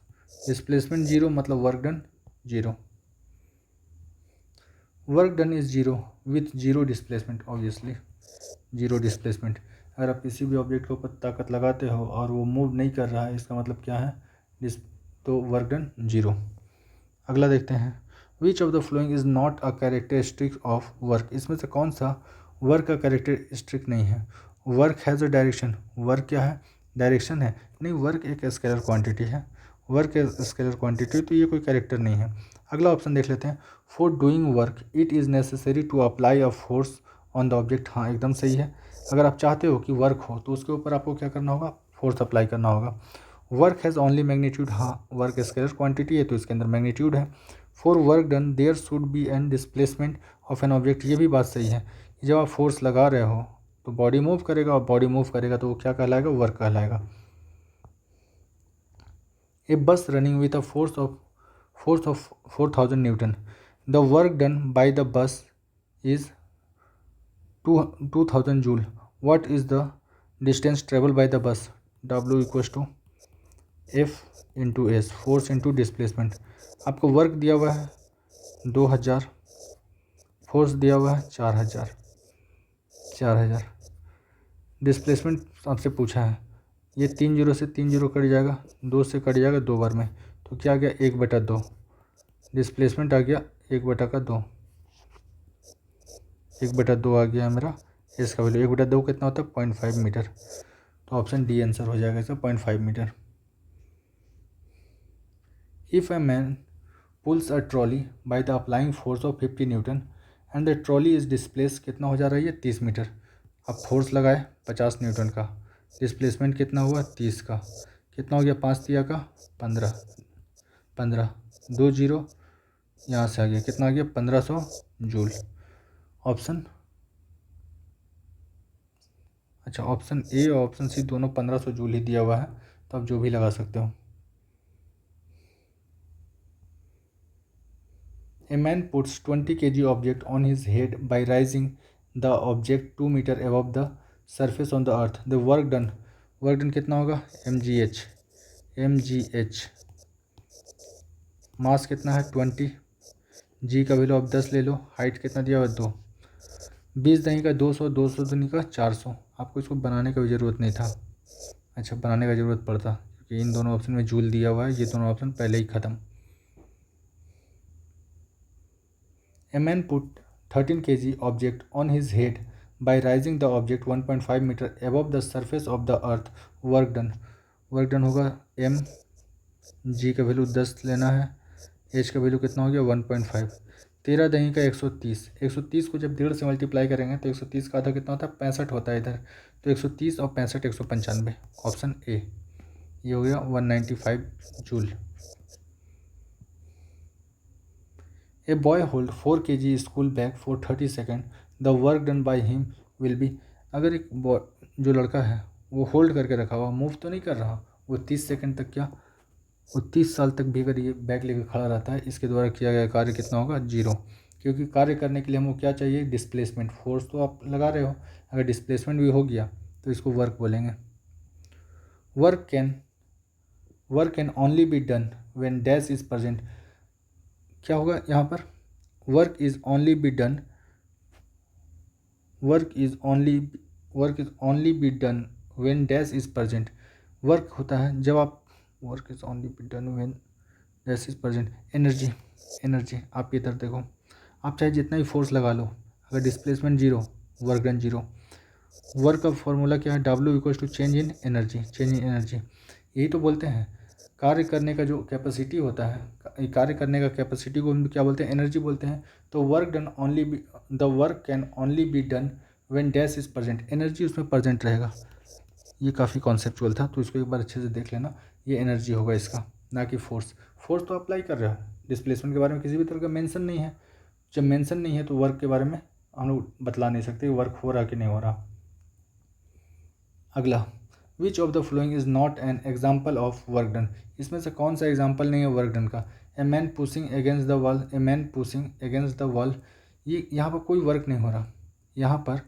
Displacement 0 मतलब work done 0। Work done is 0 with 0 displacement, obviously 0 displacement. अगर आप किसी भी ऑब्जेक्ट के ऊपर ताकत लगाते हो और वो मूव नहीं कर रहा है, इसका मतलब क्या है, तो वर्क डन 0। अगला देखते हैं, which of the following is not a characteristic of work. इसमें से कौन सा वर्क का कैरेक्टरिस्टिक नहीं है। Work has a direction, work क्या है, डायरेक्शन है, नहीं वर्क एक स्केलर क्वांटिटी है, वर्क ए स्केलर क्वांटिटी, तो ये कोई कैरेक्टर नहीं है। अगला ऑप्शन देख लेते हैं, for doing work it is necessary to apply a force on the object. हाँ एकदम सही है, अगर आप चाहते हो कि वर्क हो तो उसके ऊपर आपको क्या करना होगा, फोर्स अप्लाई करना होगा। वर्क हैज़ ओनली मैग्नीट्यूड, हाँ वर्क स्केलर क्वांटिटी है तो इसके अंदर मैग्नीट्यूड है। For work done there should be an displacement of an object, ये भी बात सही है कि जब आप फोर्स लगा रहे हो तो बॉडी मूव करेगा, और बॉडी मूव करेगा तो वो क्या कहलाएगा, वर्क कहलाएगा। A bus running with a force of 4000 newton, the work done by the bus is 2000 joule, what is the distance travel by the bus. W equals to F into S, force into displacement. आपको वर्क दिया हुआ है 2000, फोर्स दिया हुआ है 4000, डिस्प्लेसमेंट आपसे पूछा है, ये 3 जीरो से 3 जीरो कट जाएगा, 2 से कट जाएगा 2 बार में, तो क्या आ गया 1/2, डिस्प्लेसमेंट आ गया 1/2, 1/2 आ गया मेरा एस का वैल्यू। 1/2 कितना होता है, 0.5 मीटर, तो ऑप्शन डी आंसर हो जाएगा इसका, 0.5 metre. If a man pulls a trolley by the applying force of 50 newton and the trolley is displace, कितना हो जा रहा है ये 30 मीटर। अब फोर्स लगाए 50 न्यूटन का, डिस्प्लेसमेंट कितना हुआ 30 का, कितना हो गया 5 तिया का 15, 2 जीरो यहाँ से आ गया, कितना आ गया 1500 जूल, ऑप्शन अच्छा, ऑप्शन ए और ऑप्शन सी दोनों 1500 जूल ही दिया हुआ है, तो आप जो भी लगा सकते हो। A man puts 20 kg object on his head by raising the object 2 meter above the surface on the earth. The work done कितना होगा? mgh मास कितना है 20, जी का वैल्यू आप 10 ले लो, हाइट कितना दिया हुआ 2, 20 दही का 200, 200 दही का 400। आपको इसको बनाने का भी ज़रूरत नहीं था। अच्छा, बनाने का ज़रूरत पड़ता क्योंकि इन दोनों ऑप्शन में जूल दिया हुआ है, ये दोनों ऑप्शन पहले ही ख़त्म। A man put 13 kg object on his head by raising the object 1.5 meter above the surface of the earth. Work done होगा m, g का वैल्यू 10 लेना है, h का वैल्यू कितना हो गया 1.5। 13 दही का 130, 130 को जब 1.5 से मल्टीप्लाई करेंगे तो 130 का आधा कितना होता है 65 होता है इधर, तो 130 और 65 195, ऑप्शन ए, ये हो गया 195 joule. A boy hold 4 kg school bag for 30 seconds. The work done by him will be। अगर एक बॉय जो लड़का है वो होल्ड करके रखा हुआ, मूव तो नहीं कर रहा, वो 30 सेकंड तक, क्या वो 30 साल तक भी अगर ये बैग लेकर खड़ा रहता है, इसके द्वारा किया गया कार्य कितना होगा 0। क्योंकि कार्य करने के लिए हमको क्या चाहिए डिस्प्लेसमेंट, फोर्स तो आप लगा रहे हो, अगर डिस्प्लेसमेंट भी हो गया तो इसको वर्क बोलेंगे। Work can only be done when dash is present. क्या होगा यहाँ पर? Work is only be done, work is only be done when dash is present. Work होता है जब आप, work is only be done when dash is present. Energy आप इधर देखो, आप चाहे जितना ही फोर्स लगा लो, अगर डिस्प्लेसमेंट 0, वर्क डन 0। वर्क का फॉर्मूला क्या है? W equals to change in energy. यही तो बोलते हैं कार्य करने का जो कैपेसिटी होता है, कार्य करने का कैपेसिटी को हम क्या बोलते हैं? एनर्जी बोलते हैं। तो the work can only be done when dash is present, energy उसमें प्रेजेंट रहेगा। ये काफ़ी कॉन्सेप्चुअल था, तो इसको एक बार अच्छे से देख लेना, ये एनर्जी होगा इसका, ना कि फोर्स। फोर्स तो अप्लाई कर रहे हो, डिस्प्लेसमेंट के बारे में किसी भी तरह का मेंशन नहीं है। जब मेंशन नहीं है तो वर्क के बारे में हम लोग बतला नहीं सकते वर्क हो रहा कि नहीं हो रहा। अगला, विच of the following is not an example of work done. इसमें से कौन सा एग्जाम्पल नहीं है वर्क डन का? A man pushing against the wall, a man pushing against the wall, ये यहाँ पर कोई वर्क नहीं हो रहा। यहाँ पर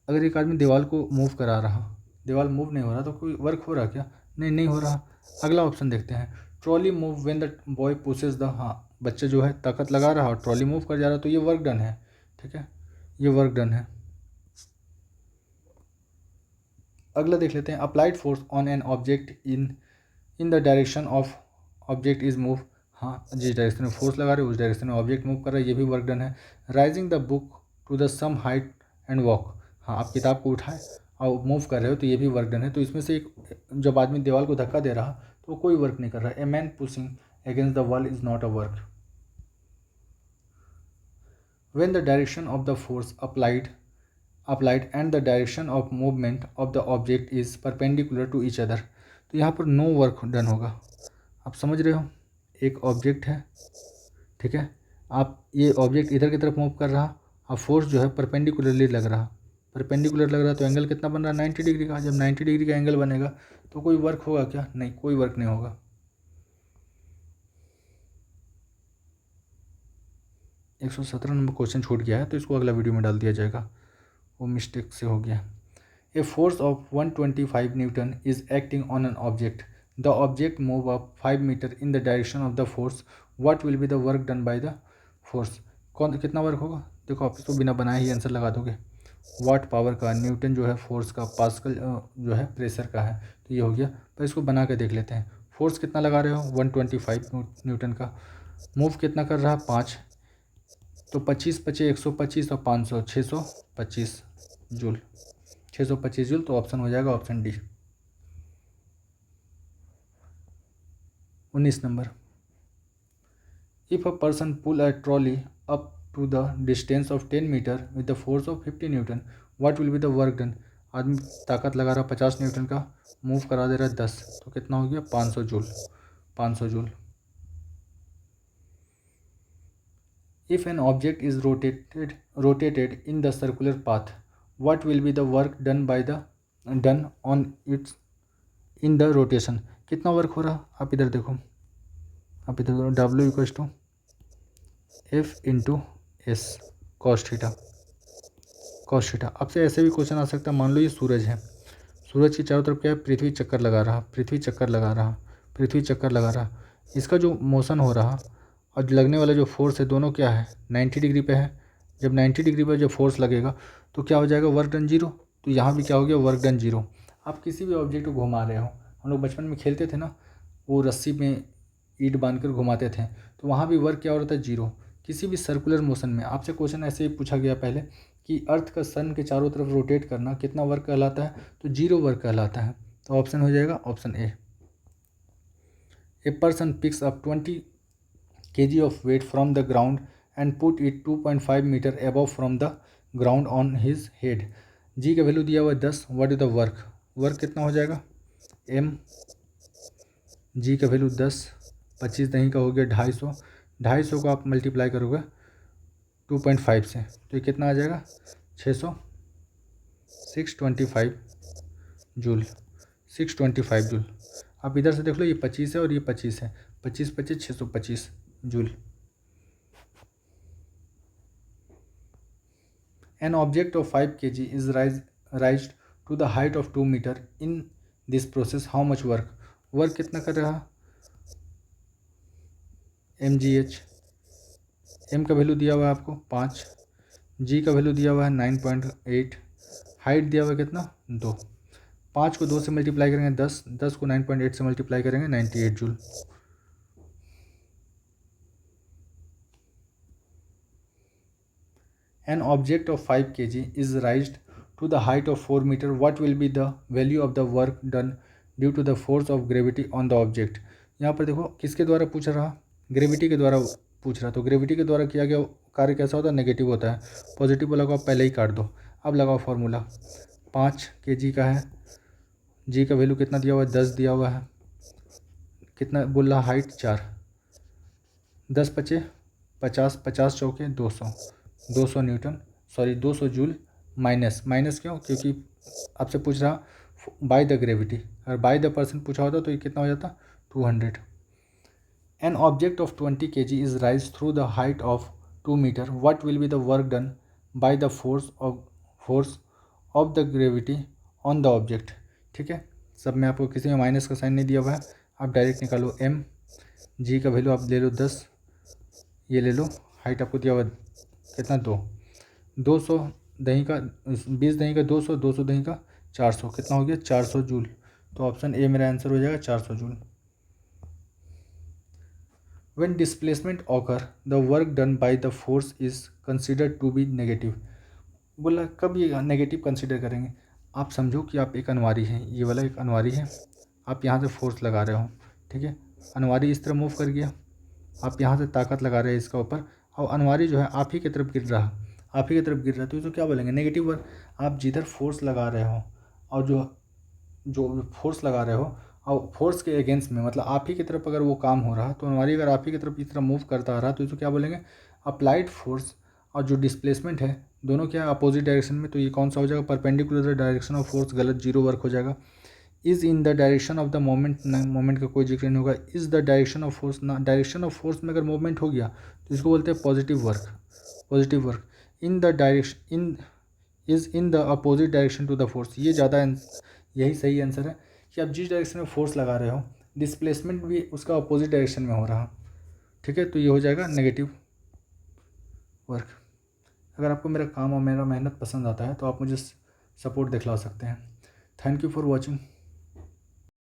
अगर एक आदमी दीवार को मूव करा रहा, दीवार मूव नहीं हो रहा, तो कोई वर्क हो रहा क्या? नहीं हो रहा। अगला ऑप्शन देखते हैं, trolley move when the boy pushes the, हाँ बच्चा जो है ताकत लगा रहा और ट्रॉली मूव कर जा रहा, तो ये वर्क डन है। ठीक है, ये वर्क डन है। अगला देख लेते हैं, applied force on an object in the direction of object is move. हाँ, जिस डायरेक्शन में फोर्स लगा रहे हो उस डायरेक्शन में ऑब्जेक्ट मूव कर रहा है, ये भी वर्क डन है। Raising the book to the some height and walk, हाँ आप किताब को उठाए और मूव कर रहे हो, तो ये भी वर्क डन है। तो इसमें से एक, जब आदमी दीवार को धक्का दे रहा तो कोई वर्क नहीं कर रहा। A man pushing against the wall is not a work. When the direction of the force applied and the direction of movement of the object is perpendicular to each other, तो यहाँ पर नो वर्क डन होगा। आप समझ रहे हो, एक ऑब्जेक्ट है, ठीक है, आप ये ऑब्जेक्ट इधर की तरफ मूव कर रहा, अब फोर्स जो है परपेंडिकुलरली लग रहा, परपेंडिकुलर लग रहा, तो एंगल कितना बन रहा 90 डिग्री का। जब 90 डिग्री का एंगल बनेगा तो कोई वर्क होगा क्या? नहीं, कोई वर्क नहीं होगा। 117 नंबर क्वेश्चन छूट गया है, तो इसको अगला वीडियो में डाल दिया जाएगा, वो मिस्टेक से हो गया। A force of 125 Newton is acting on an object. The object move up 5 meter in the direction of the force. What will be the work done by the force? कौन कितना वर्क होगा? देखो आप इसको बिना बनाए ही आंसर लगा दोगे। वाट पावर का, न्यूटन जो है फोर्स का, पास्कल जो है प्रेशर का है, तो ये हो गया। पर इसको बना के देख लेते हैं। फोर्स कितना लगा रहे हो? 125 न्यूटन का। मूव कितना कर रहा है? 5, तो 25 पचे 125 और 500 625 जूल, 625 जूल, तो ऑप्शन हो जाएगा option D. 19 number, if a person pull a trolley up to the distance of 10 metre with the force of 50 newton, what will be the work done. आदमी ताकत लगा रहा 50 न्यूटन का, मूव करा दे रहा है 10, तो कितना हो गया 500 joule, 500 joule. If an object is rotated in the circular path, what will be the work done by the done on its in the rotation. कितना वर्क हो रहा, आप इधर देखो, आप इधर W equals to F into S cos theta. Cos theta आपसे ऐसे भी क्वेश्चन आ सकता है, मान लो ये सूरज है, सूरज की चारों तरफ क्या है, पृथ्वी चक्कर लगा रहा, पृथ्वी चक्कर लगा रहा, पृथ्वी चक्कर लगा रहा। इसका जो मोशन हो रहा और लगने वाला जो फोर्स है, दोनों क्या है, 90 डिग्री पे है। जब 90 डिग्री पर जब फोर्स लगेगा तो क्या हो जाएगा, वर्क डन जीरो। तो यहाँ भी क्या हो गया, वर्क डन जीरो। आप किसी भी ऑब्जेक्ट को घुमा रहे हो, हम लोग बचपन में खेलते थे ना, वो रस्सी में ईंट बांध कर घुमाते थे, तो वहाँ भी वर्क क्या हो रहा था, जीरो। किसी भी सर्कुलर मोशन में आपसे क्वेश्चन ऐसे ही पूछा गया पहले कि अर्थ का सन के चारों तरफ रोटेट करना कितना वर्क कहलाता है, तो जीरो वर्क कहलाता है। तो ऑप्शन हो जाएगा option a person picks up 20 kg of weight from the ground and put it 2.5 metre above from the ground on his head। जी का वैल्यू दिया हुआ है 10, what is the work, work कितना हो जाएगा, एम, जी का वैल्यू 10, 25 दही का हो गया 250, 250 को आप मल्टीप्लाई करोगे 2.5 से तो ये कितना आ जाएगा, 600, 625 जूल, 625 जूल। आप इधर से देख लो, ये 25 है और ये 25 है, 25 25 625 joule. An object of 5 kg is raised to the height of 2 meter. In this process, how much work? Work कितना कर रहा, mgh। m का वैल्यू दिया हुआ है आपको 5, g का वैल्यू दिया हुआ है 9.8, हाइट दिया हुआ है कितना 2, 5 को 2 से मल्टीप्लाई करेंगे 10, 10 को 9.8 से मल्टीप्लाई करेंगे 98 joule. An object of 5 kg is raised to the height of 4 meter. What will be the value of the work done due to the force of gravity on the object? यहाँ पर देखो किसके द्वारा पूछ रहा, ग्रेविटी के द्वारा पूछ रहा। तो ग्रेविटी के द्वारा किया गया कार्य कैसा होता है, नेगेटिव होता है। पॉजिटिव वाला को आप पहले ही काट दो। अब लगाओ फॉर्मूला, 5 kg का है, जी का वैल्यू कितना दिया हुआ है, 10 दिया हुआ है, कितना बोल रहा, हाइट 4, 10 पचे 50, 50 चौके 200, 200 newton, sorry 200 joule. Minus, minus क्यों, क्योंकि आपसे पूछ रहा बाय द ग्रेविटी, अगर बाय द पर्सन पूछा होता तो ये कितना हो जाता, 200। An object of 20 kg is raise through the height of 2 metre, what will be the work done by the force of the gravity on the object. ठीक है, सब में आपको किसी में माइनस का साइन नहीं दिया हुआ है, आप डायरेक्ट निकालो एम, जी का वैल्यू आप ले लो 10, ये ले लो, हाइट आपको दिया हुआ कितना 2, 200 दही का 20 दही का 200, 200 दही का 400, कितना हो गया 400 जूल। तो ऑप्शन ए मेरा आंसर हो जाएगा 400 joule. When displacement occur, the work done by the force is considered to be negative। बोला कब ये नेगेटिव कंसिडर करेंगे, आप समझो कि आप एक अनवारी हैं, ये वाला एक अनवारी है, आप यहाँ से फोर्स लगा रहे हो, ठीक है, अनवारी इस तरह मूव कर गया, आप यहाँ से ताकत लगा रहे हैं इसका ऊपर, और अनवारी जो है आप ही की तरफ गिर रहा, आप ही की तरफ गिर रहा है, तो क्या बोलेंगे, नेगेटिव वर्क। आप जिधर फोर्स लगा रहे हो और जो जो फोर्स लगा रहे हो और फोर्स के अगेंस्ट में, मतलब आप ही की तरफ अगर वो काम हो रहा, तो अनवारी अगर आप ही की तरफ इस तरह मूव करता आ रहा, तो इसको क्या बोलेंगे, अप्लाइड फोर्स। और जो डिस्प्लेसमेंट है दोनों क्या है, अपोजिट डायरेक्शन में, तो ये कौन सा हो जाएगा, परपेंडिकुलर डायरेक्शन ऑफ फोर्स, गलत, जीरो वर्क हो जाएगा। Is in the direction of the moment, moment का कोई जिक्र नहीं होगा। Is the direction of force, ना डायरेक्शन ऑफ फोर्स में अगर मूवमेंट हो गया तो इसको बोलते हैं positive work, positive work. In the direction, in is in the opposite direction to the force, ये ज़्यादा यही सही आंसर है कि आप जिस डायरेक्शन में फोर्स लगा रहे हो डिस्प्लेसमेंट भी उसका अपोजिट डायरेक्शन में हो रहा, ठीक है, तो ये हो जाएगा नेगेटिव वर्क। अगर आपको मेरा काम और मेरा मेहनत पसंद आता है तो आप मुझे सपोर्ट दिखला सकते हैं। Thank you for watching.